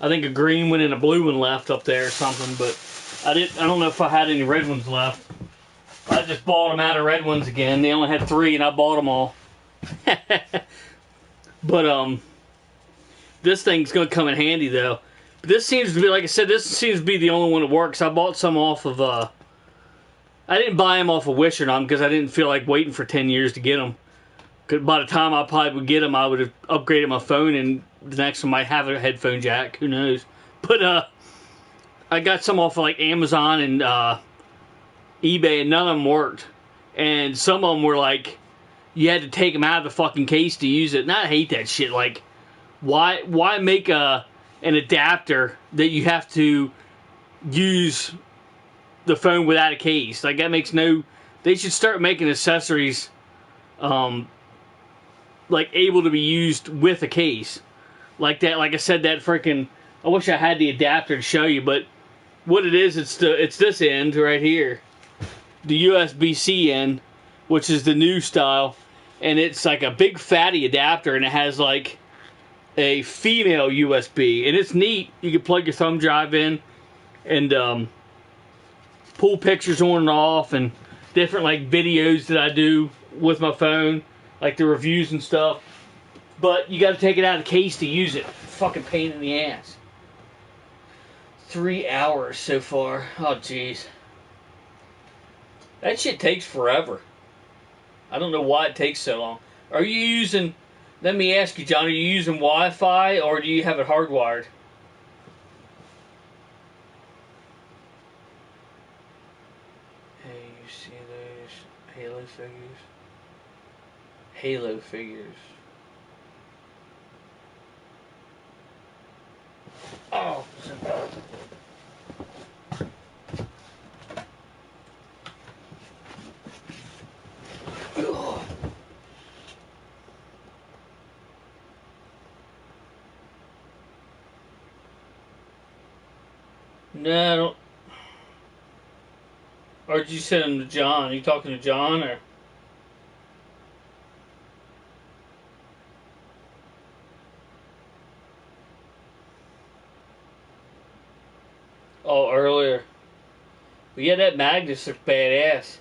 think a green one and a blue one left up there or something, but I don't know if I had any red ones left. I just bought them out of red ones again. They only had 3 and I bought them all. But, this thing's gonna come in handy though. But this seems to be, like I said, this seems to be the only one that works. I bought some off of, I didn't buy them off of Wish or not because I didn't feel like waiting for 10 years to get them. Because by the time I probably would get them, I would have upgraded my phone and the next one might have a headphone jack. Who knows? But, I got some off of like Amazon and, eBay, and none of them worked. And some of them were like, you had to take them out of the fucking case to use it. And I hate that shit. Like, why make an adapter that you have to use the phone without a case? Like, that makes no... They should start making accessories, like, able to be used with a case. Like that, like I said, that freaking... I wish I had the adapter to show you, but what it is, it's this end right here. The USB-C end, which is the new style, and it's like a big fatty adapter, and it has like a female USB, and it's neat. You can plug your thumb drive in and pull pictures on and off, and different like videos that I do with my phone, like the reviews and stuff. But you got to take it out of the case to use it. Fucking pain in the ass. 3 hours so far. Oh jeez. That shit takes forever. I don't know why it takes so long. Are you using... Let me ask you, John, are you using Wi-Fi or do you have it hardwired? Hey, you see those Halo figures? Halo figures. Oh, no, I don't. Or did you send them to John? Are you talking to John or? Oh, earlier. But yeah, that Magnus looks badass.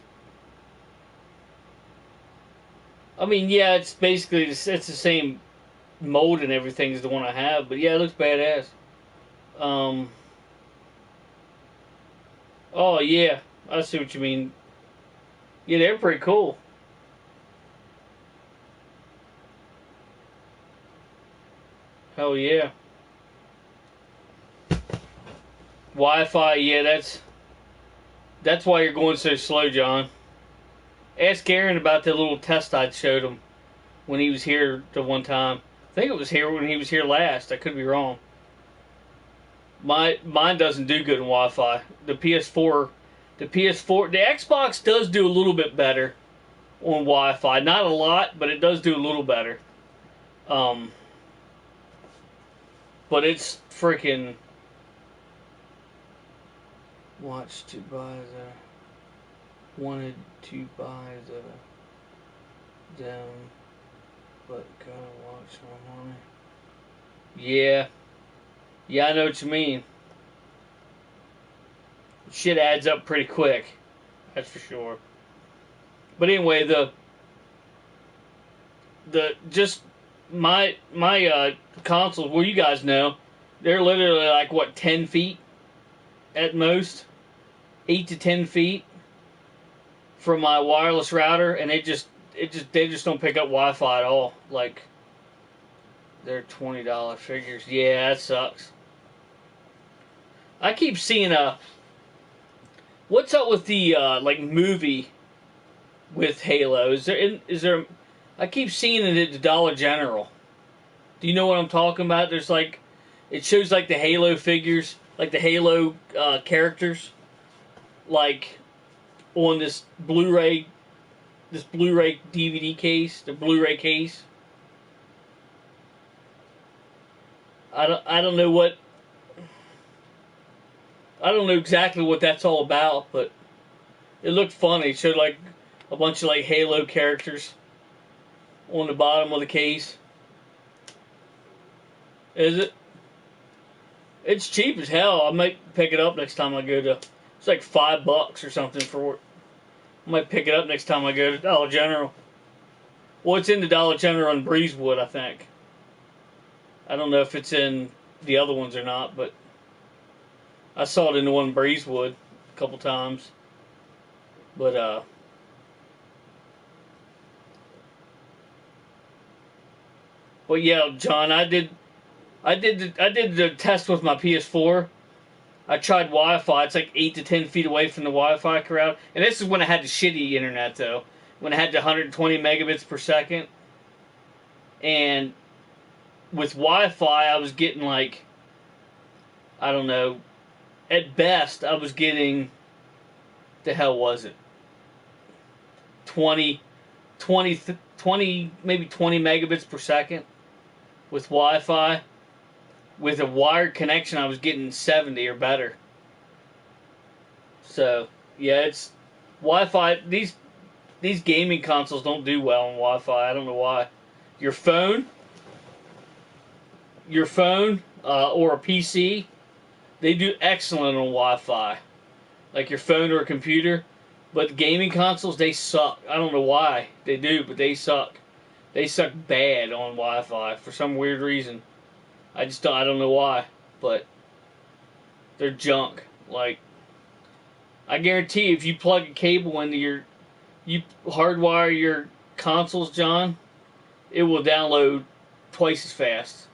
I mean, yeah, it's basically it's the same mold and everything as the one I have, but yeah, it looks badass. Oh yeah, I see what you mean. Yeah, they're pretty cool. Hell yeah. Wi-Fi, yeah, that's why you're going so slow, John. Ask Aaron about the little test I showed him when he was here the one time. I think it was here when he was here last. I could be wrong. Mine doesn't do good in Wi-Fi. The PS4, the Xbox does do a little bit better on Wi-Fi. Not a lot, but it does do a little better. But it's freaking... Wanted to buy them, but gotta watch my money. Yeah. Yeah, I know what you mean. Shit adds up pretty quick. That's for sure. But anyway, just my consoles, well, you guys know, they're literally like what, 10 feet at most, 8 to 10 feet from my wireless router, and they just don't pick up Wi-Fi at all. Like, they're $20 figures. Yeah, that sucks. I keep seeing what's up with the like movie with Halo? Is there? I keep seeing it at the Dollar General. Do you know what I'm talking about? There's like, it shows like the Halo figures, like the Halo characters, like on this Blu-ray DVD case, the Blu-ray case. I don't know what, I don't know exactly what that's all about, but it looked funny. It showed like a bunch of like Halo characters on the bottom of the case. Is it? It's cheap as hell. I might pick it up next time I go to. It's like $5 or something for. I might pick it up next time I go to Dollar General. Well, it's in the Dollar General in Breezewood, I think. I don't know if it's in the other ones or not, but I saw it in the one in Breezewood a couple times. But yeah, John, I did the test with my PS4. I tried Wi-Fi. It's like 8 to 10 feet away from the Wi-Fi crowd. And this is when I had the shitty internet, though. When I had the 120 megabits per second. And with Wi-Fi, I was getting like, I don't know, at best, I was getting, the hell was it? 20, maybe 20 megabits per second with Wi-Fi. With a wired connection, I was getting 70 or better. So, yeah, it's Wi-Fi. These gaming consoles don't do well on Wi-Fi. I don't know why. Your phone, or a PC, they do excellent on Wi-Fi. Like your phone or a computer. But gaming consoles, they suck. I don't know why they do, but they suck. They suck bad on Wi-Fi for some weird reason. I don't know why, but they're junk. Like, I guarantee if you plug a cable into you hardwire your consoles, John, it will download twice as fast.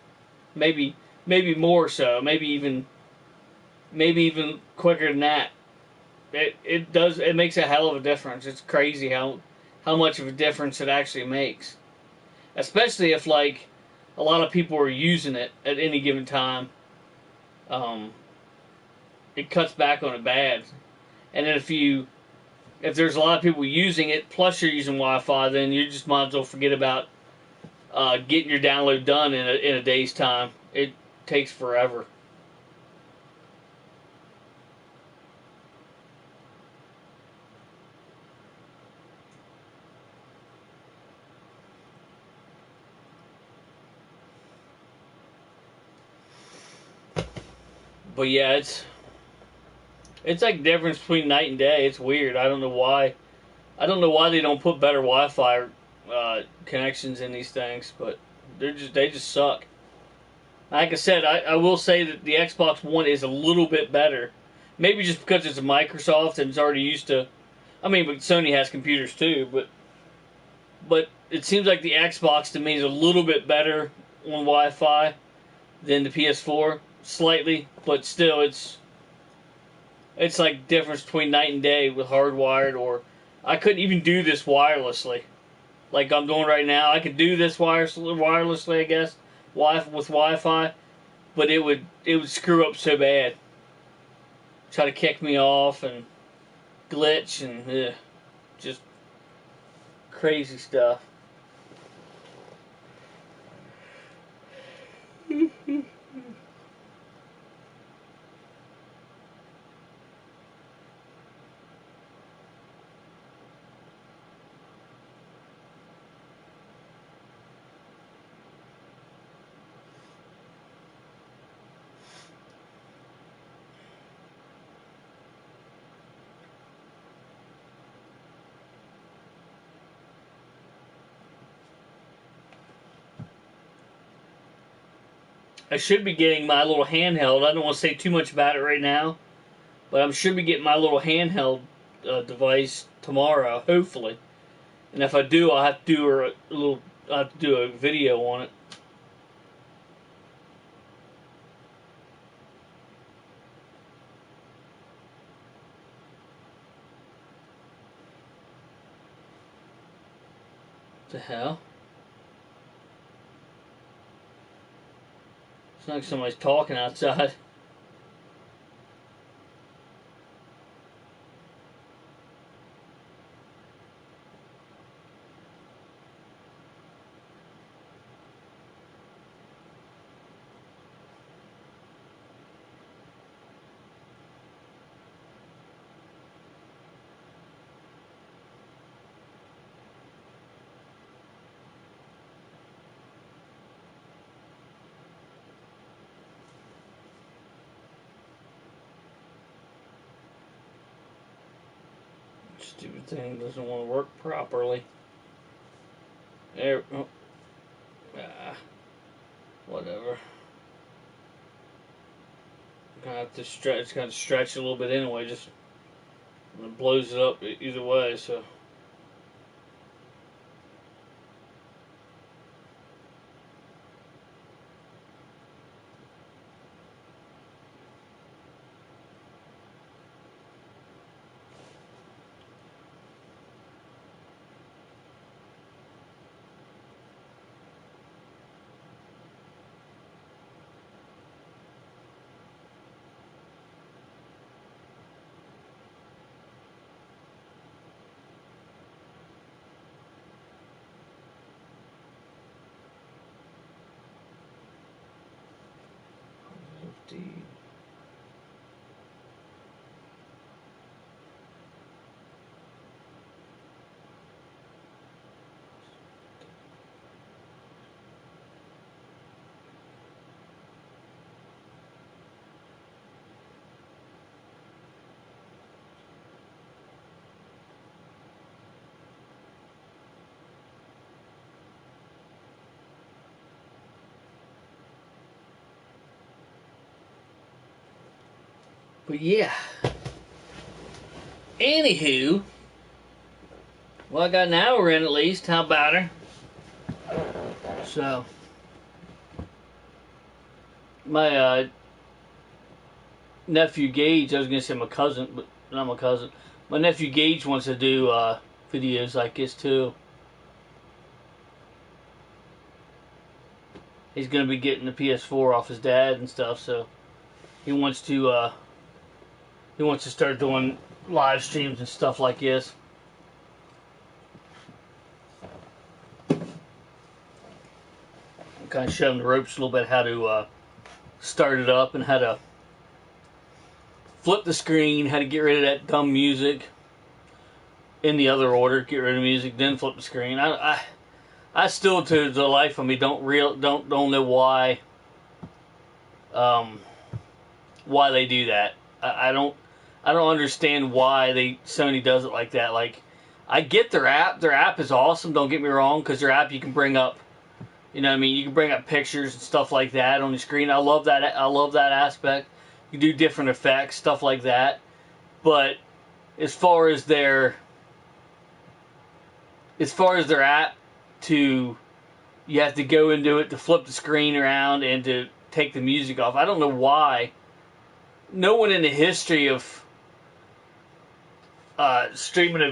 Maybe more so. Maybe even quicker than that. It makes a hell of a difference. It's crazy how much of a difference it actually makes. Especially if like a lot of people are using it at any given time. It cuts back on it bad. And then if there's a lot of people using it, plus you're using Wi-Fi, then you just might as well forget about getting your download done in a day's time. It takes forever. But yeah, it's like the difference between night and day. It's weird. I don't know why. I don't know why they don't put better Wi-Fi connections in these things, but they just suck. Like I said, I will say that the Xbox One is a little bit better. Maybe just because it's a Microsoft and it's already used to. I mean, but Sony has computers too, but it seems like the Xbox to me is a little bit better on Wi-Fi than the PS4, slightly, but still it's like difference between night and day with hardwired, or I couldn't even do this wirelessly, like I'm doing right now. I could do this wirelessly, I guess, with Wi-Fi, but it would screw up so bad. Try to kick me off and glitch and just crazy stuff. I should be getting my little handheld. I don't want to say too much about it right now, but I should be getting my little handheld device tomorrow, hopefully. And if I do, I'll have to do a video on it. What the hell? It's not like somebody's talking outside. Stupid thing doesn't want to work properly. There. Oh. Whatever. Gonna have to stretch. It's gonna stretch a little bit anyway. Just it blows it up either way. So. But yeah. Anywho, well, I got an hour in at least. How about her? So, my nephew Gage, I was going to say my cousin, but not my cousin. My nephew Gage wants to do videos like this too. He's going to be getting the PS4 off his dad and stuff, so he wants to start doing live streams and stuff like this. I'm kind of showing the ropes a little bit how to start it up and how to flip the screen, how to get rid of that dumb music in the other order, get rid of music, then flip the screen. I still, to the life of me, don't know why they do that. I don't understand why Sony does it like that. Like, I get their app. Their app is awesome. Don't get me wrong, because their app you can bring up, you know what I mean, you can bring up pictures and stuff like that on the screen. I love that. I love that aspect. You do different effects, stuff like that. But as far as their app, you have to go into it to flip the screen around and to take the music off. I don't know why. No one in the history of streaming a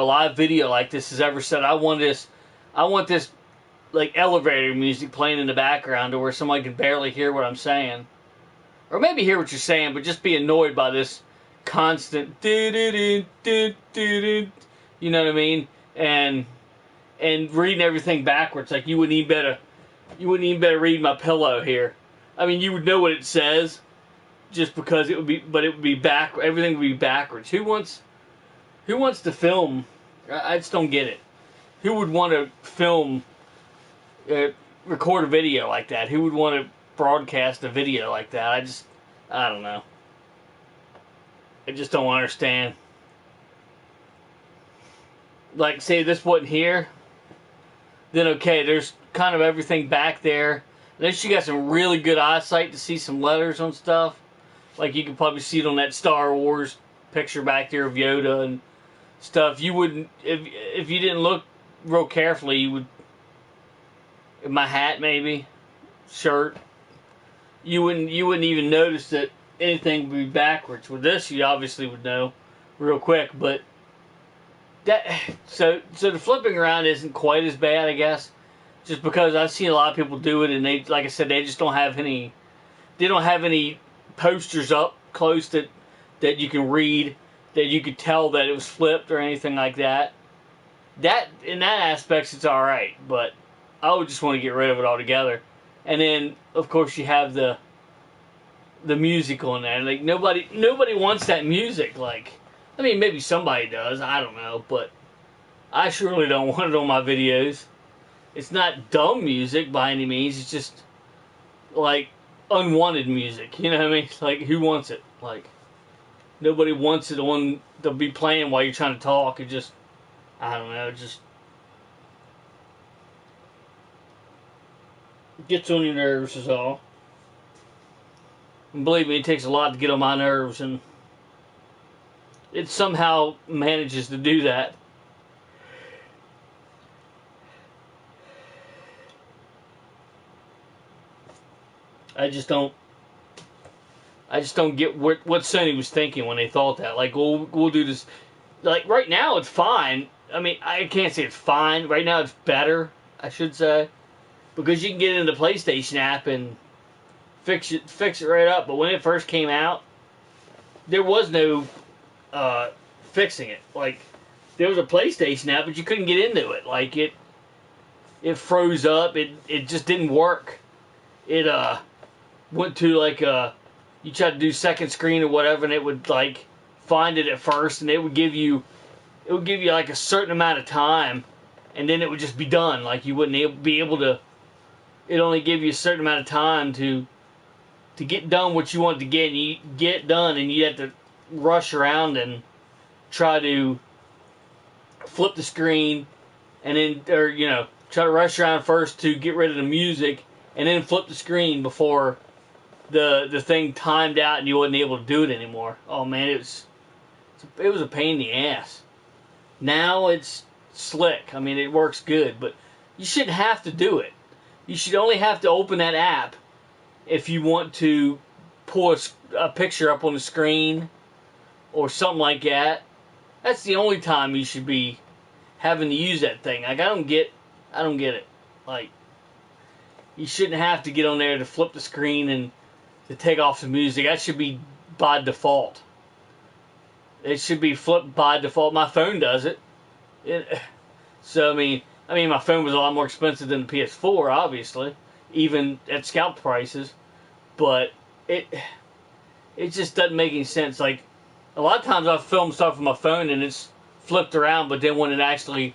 live video like this has ever said, I want this like elevator music playing in the background to where somebody can barely hear what I'm saying. Or maybe hear what you're saying, but just be annoyed by this constant do-do-do-do-do-do, you know what I mean? And reading everything backwards. Like, you wouldn't even better read my pillow here. I mean, you would know what it says, just because everything would be backwards. Who wants to film? I just don't get it. Who would want to film, record a video like that? Who would want to broadcast a video like that? I don't know. I just don't understand. Like, say this wasn't here, then okay, there's kind of everything back there. Unless you got some really good eyesight to see some letters on stuff. Like, you can probably see it on that Star Wars picture back there of Yoda and stuff. You wouldn't, if you didn't look real carefully, you would, my hat maybe, shirt, you wouldn't even notice that anything would be backwards. With this, you obviously would know real quick, but So the flipping around isn't quite as bad, I guess, just because I've seen a lot of people do it, and they, like I said, they just don't have any. They don't have any posters up close that you can read, that you could tell that it was flipped or anything like that. That in that aspect, it's all right, but I would just want to get rid of it altogether. And then, of course, you have the music on there. Like nobody wants that music. Like, I mean, maybe somebody does. I don't know, but I surely don't want it on my videos. It's not dumb music by any means. It's just like unwanted music. You know what I mean? It's like, who wants it? Like, nobody wants it on to be playing while you're trying to talk. It just, I don't know, it just gets on your nerves is all. And believe me, it takes a lot to get on my nerves, and it somehow manages to do that. I just don't get what Sony was thinking when they thought that. Like, we'll do this. Like, right now it's fine. I mean, I can't say it's fine. Right now it's better, I should say, because you can get into the PlayStation app and fix it right up. But when it first came out, there was no fixing it. Like, there was a PlayStation app, but you couldn't get into it. Like, it froze up. It just didn't work. It went to like you tried to do second screen or whatever, and it would like find it at first, and it would give you like a certain amount of time, and then it would just be done. Like, you wouldn't be able to. It only give you a certain amount of time to get done what you wanted to get, and you get done, and you have to rush around and try to flip the screen, and then, or try to rush around first to get rid of the music, and then flip the screen before the thing timed out and you wasn't able to do it anymore. Oh man, it was a pain in the ass. Now it's slick. I mean, it works good, but you shouldn't have to do it. You should only have to open that app if you want to pull a picture up on the screen or something like that. That's the only time you should be having to use that thing. Like, I don't get it. Like, you shouldn't have to get on there to flip the screen and to take off the music. That should be by default. It should be flipped by default. My phone does it. So I mean, my phone was a lot more expensive than the PS4, obviously, even at scalp prices. But it just doesn't make any sense. Like, a lot of times I film stuff with my phone and it's flipped around, but then when it actually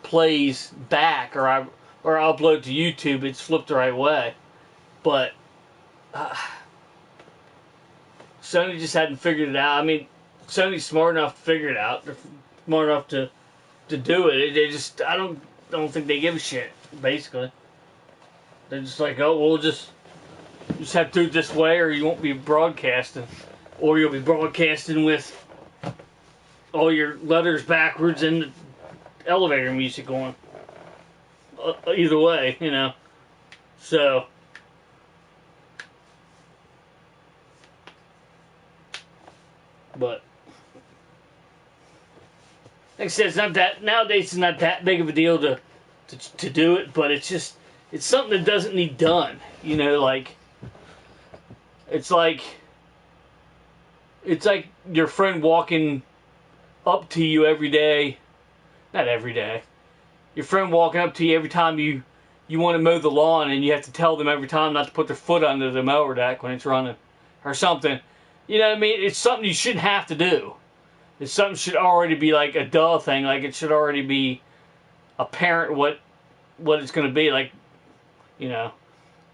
plays back or I upload to YouTube, it's flipped the right way. But Sony just hadn't figured it out. I mean, Sony's smart enough to figure it out. They're smart enough to do it. They just, I don't think they give a shit, basically. They're just like, oh, we'll just have to do it this way, or you won't be broadcasting. Or you'll be broadcasting with all your letters backwards and the elevator music on. Either way, So, but like I said, it's not that nowadays. It's not that big of a deal to do it, but it's something that doesn't need done. Like, it's like your friend walking up to you every day. Not every day. Your friend walking up to you every time you want to mow the lawn, and you have to tell them every time not to put their foot under the mower deck when it's running, or something. You know what I mean? It's something you shouldn't have to do. It's something that should already be like a duh thing. Like, it should already be apparent what it's going to be. Like, you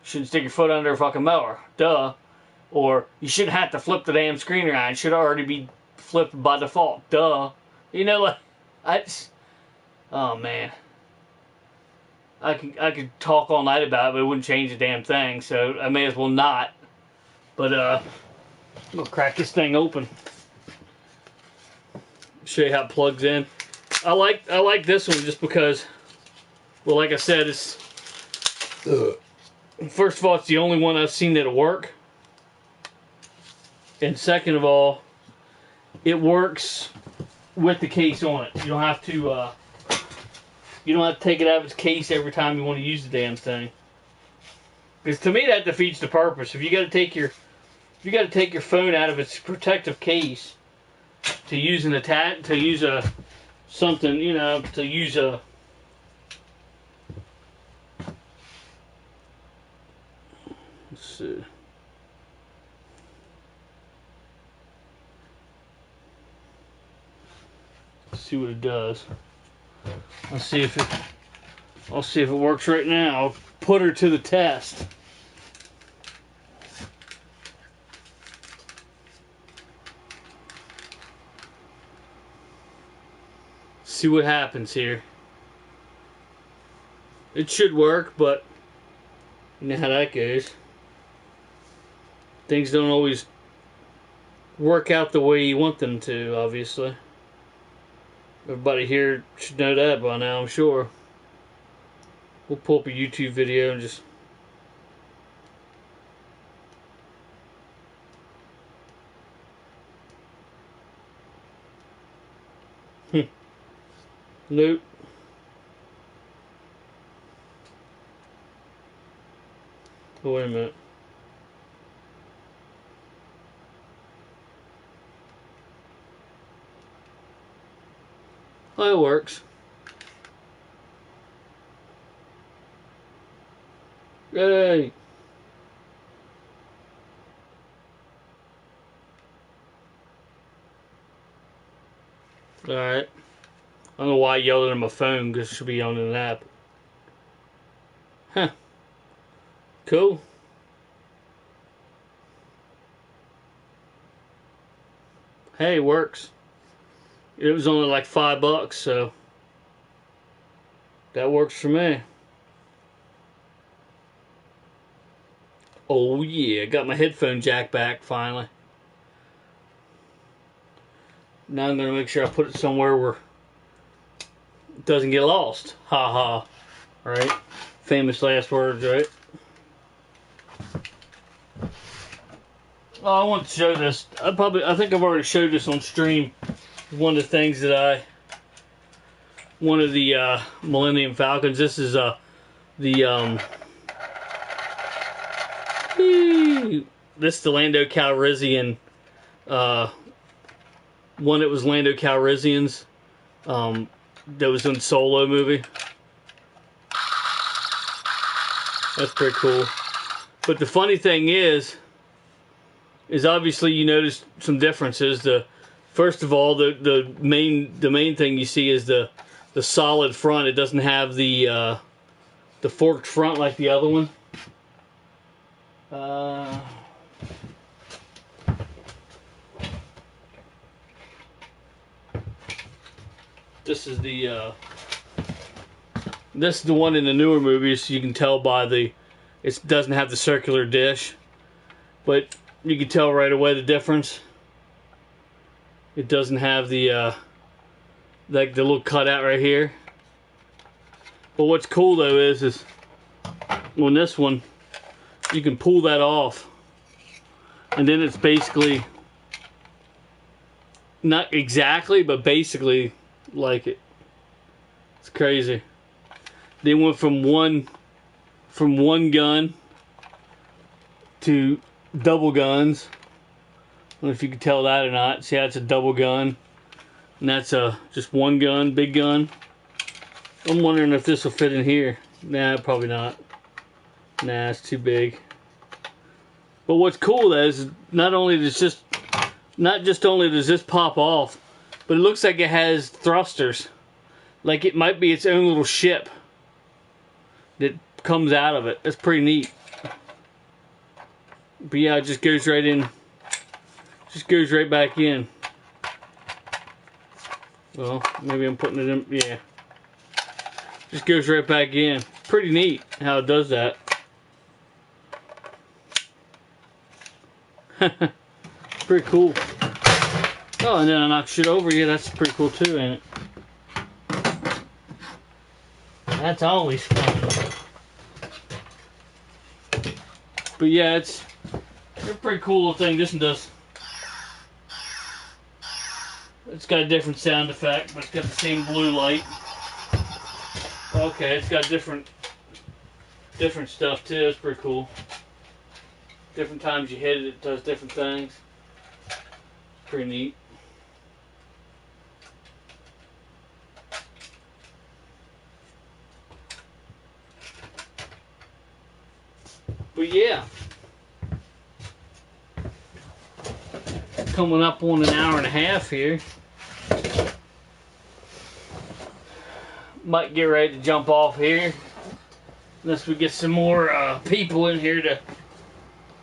shouldn't stick your foot under a fucking mower. Duh. Or you shouldn't have to flip the damn screen around. It should already be flipped by default. Duh. Oh man. I could talk all night about it, but it wouldn't change a damn thing, so I may as well not. But I'm gonna crack this thing open. Show you how it plugs in. I like this one just because, well, like I said, it's first of all, it's the only one I've seen that'll work, and second of all, it works with the case on it. You don't have to take it out of its case every time you want to use the damn thing. Because to me that defeats the purpose. If you got to take your phone out of its protective case to use something, you know, to use a. Let's see. Let's see what it does. I'll see if it works right now. I'll put her to the test. See what happens here. It should work, but you know how that goes. Things don't always work out the way you want them to, obviously. Everybody here should know that by now, I'm sure. We'll pull up a YouTube video and just... Nope. Oh, wait a minute. Oh, it works. Yay! Alright. I don't know why I yelled at my phone, because it should be on an app. Huh. Cool. Hey, it works. It was only like $5, so that works for me. Oh yeah, got my headphone jack back finally. Now I'm gonna make sure I put it somewhere where it doesn't get lost. Ha ha. Alright. Famous last words, right? Oh, I want to show this. I think I've already showed this on stream. One of the things that one of the Millennium Falcons. This is this is the Lando Calrissian one that was Lando Calrissian's that was in Solo movie. That's pretty cool. But the funny thing is obviously you notice some differences. First of all, the main thing you see is the solid front. It doesn't have the forked front like the other one. This is the one in the newer movies. You can tell by it doesn't have the circular dish, but you can tell right away the difference. It doesn't have the like the little cutout right here. But what's cool though is on this one you can pull that off, and then it's basically not exactly, but basically like it. It's crazy. They went from one gun to double guns. I don't know if you can tell that or not. See how it's a double gun, and that's just one gun, big gun. I'm wondering if this will fit in here. Nah, probably not. Nah, it's too big. But what's cool is not just only does this pop off, but it looks like it has thrusters. Like it might be its own little ship that comes out of it. That's pretty neat. But yeah, it just goes right in. Just goes right back in. Well, maybe I'm putting it in. Yeah. Just goes right back in. Pretty neat how it does that. Pretty cool. Oh, and then I knock shit over. Yeah, that's pretty cool too, ain't it? That's always fun. But yeah, it's a pretty cool little thing. This one does. It's got a different sound effect, but it's got the same blue light. Okay, it's got different stuff too. It's pretty cool. Different times you hit it, it does different things. Pretty neat. But yeah, coming up on an hour and a half here. Might get ready to jump off here, unless we get some more people in here to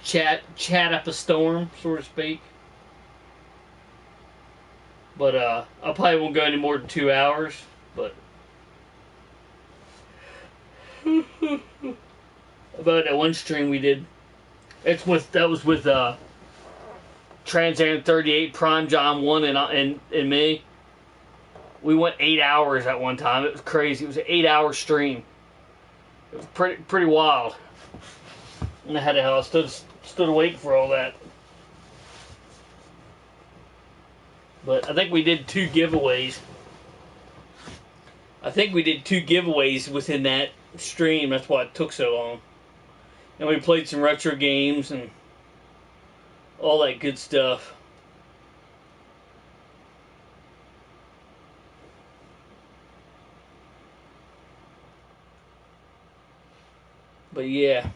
chat up a storm, so to speak. But I probably won't go any more than 2 hours. But about that one stream we did, that was with Trans Am 38, Prime John 1, and me. We went 8 hours at one time. It was crazy. It was an 8-hour stream. It was pretty wild. And I had to I stood awake for all that. But I think we did 2 giveaways. I think we did 2 giveaways within that stream. That's why it took so long. And we played some retro games and all that good stuff. But yeah,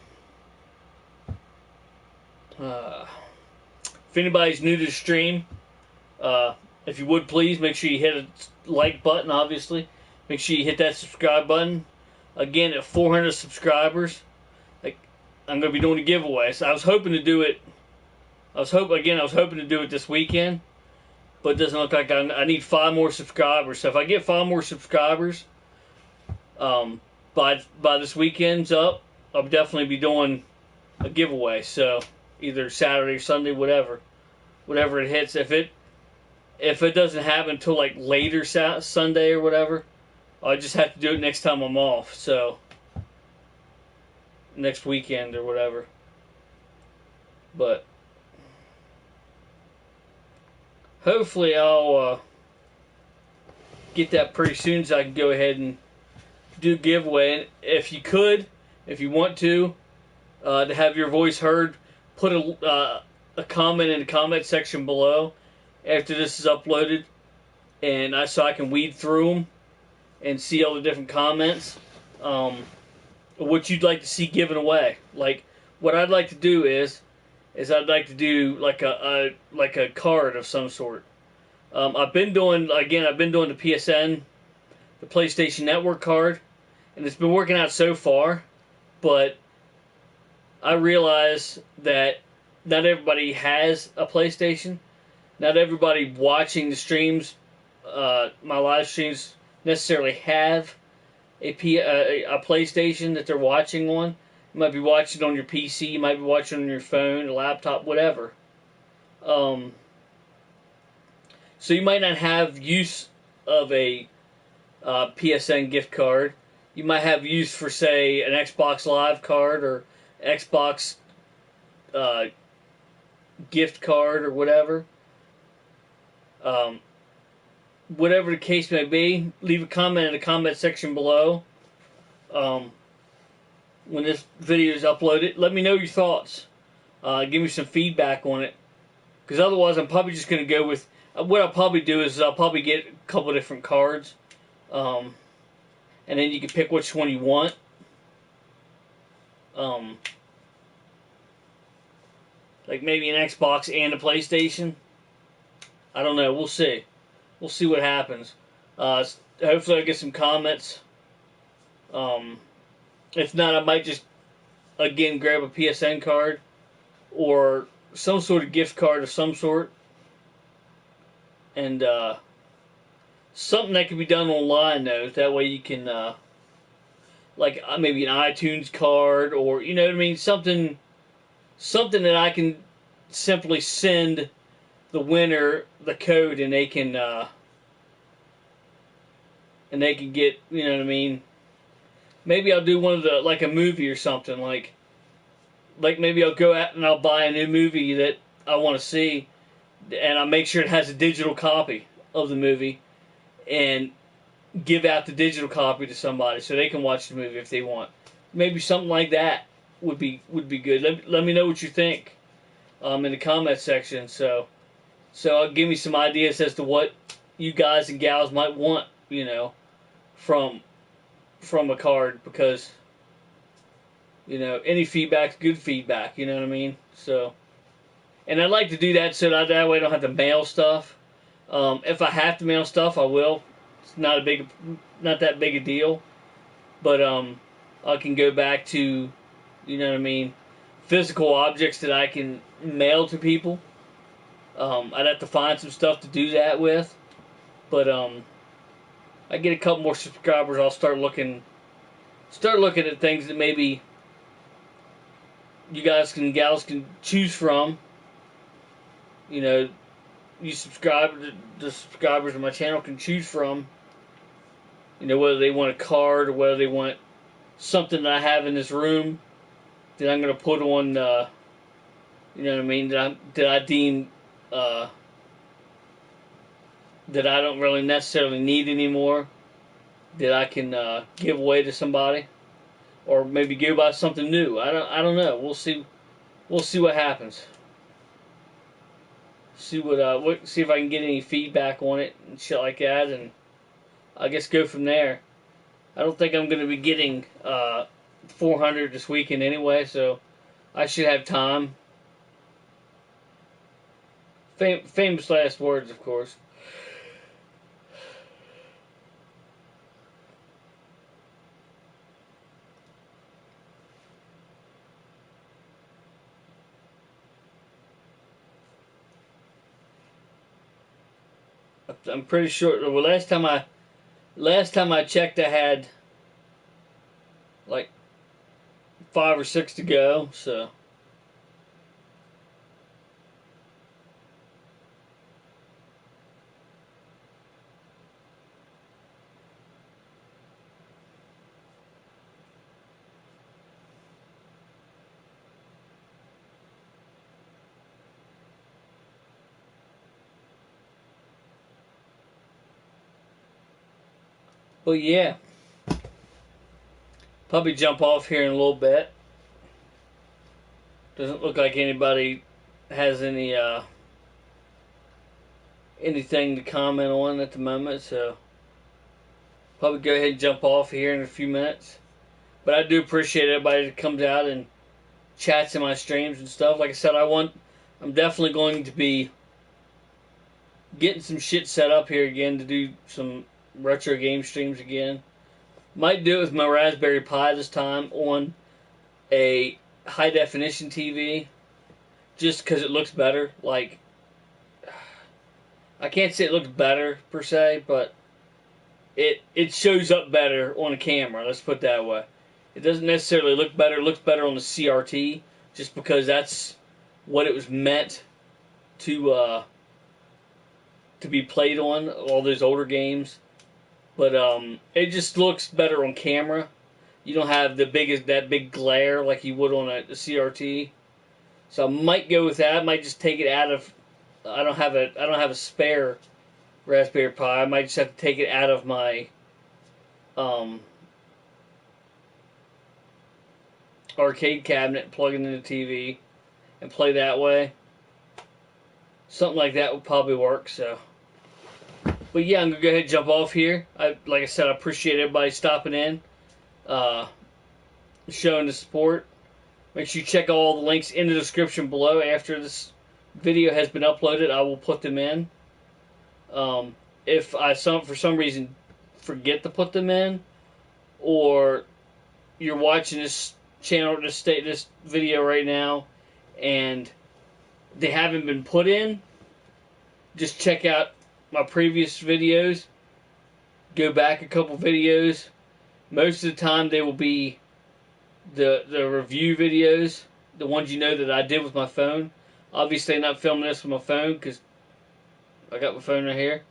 if anybody's new to the stream, if you would please make sure you hit a like button. Obviously, make sure you hit that subscribe button. Again, at 400 subscribers, I'm going to be doing a giveaway. So I was hoping to do it. I was hoping to do it this weekend, but it doesn't look like I need 5 more subscribers. So if I get 5 more subscribers, by this weekend's up, I'll definitely be doing a giveaway. So either Saturday or Sunday, whatever it hits. If it doesn't happen until like later Sunday or whatever, I just have to do it next time I'm off. So next weekend or whatever. But hopefully I'll get that pretty soon, so I can go ahead and do a giveaway. And if you want to have your voice heard, put a comment in the comment section below after this is uploaded, and so I can weed through them and see all the different comments. What you'd like to see given away. Like what I'd like to do is I'd like to do like a card of some sort. I've been doing the PSN, the PlayStation Network card, and it's been working out so far. But I realize that not everybody has a PlayStation. Not everybody watching the streams, my live streams, necessarily have a PlayStation that they're watching on. You might be watching on your PC, you might be watching on your phone, a laptop, whatever. So you might not have use of a PSN gift card. You might have use for, say, an Xbox Live card or Xbox gift card or whatever. Whatever the case may be, leave a comment in the comment section below. When this video is uploaded, let me know your thoughts. Give me some feedback on it. Because otherwise, I'm probably just going to go with... what I'll probably do is I'll probably get a couple of different cards. And then you can pick which one you want. Like maybe an Xbox and a PlayStation. I don't know. We'll see. We'll see what happens. Hopefully I'll get some comments. If not, I might just, again, grab a PSN card. Or some sort of gift card of some sort. And, something that can be done online, though. That way you can, like, maybe an iTunes card, or, you know what I mean? Something that I can simply send the winner the code, and they can get, you know what I mean? Maybe I'll do one of the, like a movie or something, like maybe I'll go out and I'll buy a new movie that I want to see, and I'll make sure it has a digital copy. of the movie and give out the digital copy to somebody so they can watch the movie if they want. Maybe something like that would be good. Let me know what you think in the comment section. So give me some ideas as to what you guys and gals might want, you know, from a card, because, you know, any feedback's good feedback, you know what I mean? So, and I'd like to do that so that way I don't have to mail stuff. If I have to mail stuff, I will. It's not that big a deal. But I can go back to, you know what I mean, physical objects that I can mail to people. I'd have to find some stuff to do that with. But I get a couple more subscribers, I'll start looking at things that maybe you guys and gals can choose from. You know, the subscribers of my channel can choose from. You know, whether they want a card or whether they want something that I have in this room that I'm going to put on, you know what I mean, that I deem that I don't really necessarily need anymore, that I can give away to somebody, or maybe go buy something new. I don't know. We'll see what happens. See see if I can get any feedback on it and shit like that, and I guess go from there. I don't think I'm going to be getting 400 this weekend anyway, so I should have time. Famous last words, of course. I'm pretty sure. Well, last time I checked, I had like 5 or 6 to go. So. Well, yeah. Probably jump off here in a little bit. Doesn't look like anybody has any anything to comment on at the moment, so probably go ahead and jump off here in a few minutes. But I do appreciate everybody that comes out and chats in my streams and stuff. Like I said, I'm definitely going to be getting some shit set up here again to do some retro game streams again. Might do it with my Raspberry Pi this time on a high definition TV, just because it looks better. Like, I can't say it looks better per se, but it shows up better on a camera. Let's put it that way. It doesn't necessarily look better. It looks better on the CRT, just because that's what it was meant to be played on, all those older games. But it just looks better on camera. You don't have that big glare like you would on a CRT. So I might go with that. I might just take it out of. I don't have a spare Raspberry Pi. I might just have to take it out of my arcade cabinet, plug it into the TV, and play that way. Something like that would probably work. So. But yeah, I'm going to go ahead and jump off here. Like I said, I appreciate everybody stopping in, showing the support. Make sure you check all the links in the description below. After this video has been uploaded, I will put them in. If I for some reason forget to put them in, or you're watching this channel, this video right now, and they haven't been put in, just check out my previous videos. Go back a couple videos. Most of the time they will be the review videos, the ones you know that I did with my phone. Obviously I'm not filming this with my phone because I got my phone right here.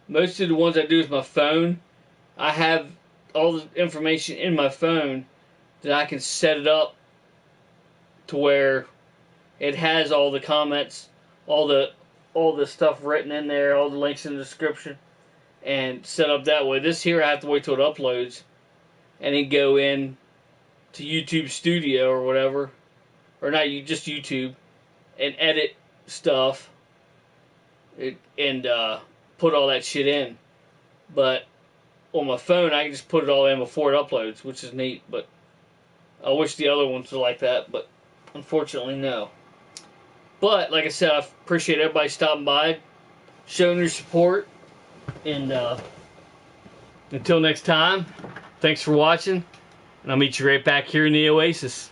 Most of the ones I do with my phone, I have all the information in my phone that I can set it up to where it has all the comments, all the all this stuff written in there, all the links in the description, and set up that way. This here I have to wait till it uploads, and then go in to YouTube Studio or whatever, or not, just YouTube, and edit stuff, and put all that shit in. But on my phone, I can just put it all in before it uploads, which is neat. But I wish the other ones were like that, but unfortunately, no. But like I said, I appreciate everybody stopping by, showing your support, and until next time, thanks for watching, and I'll meet you right back here in the Oasis.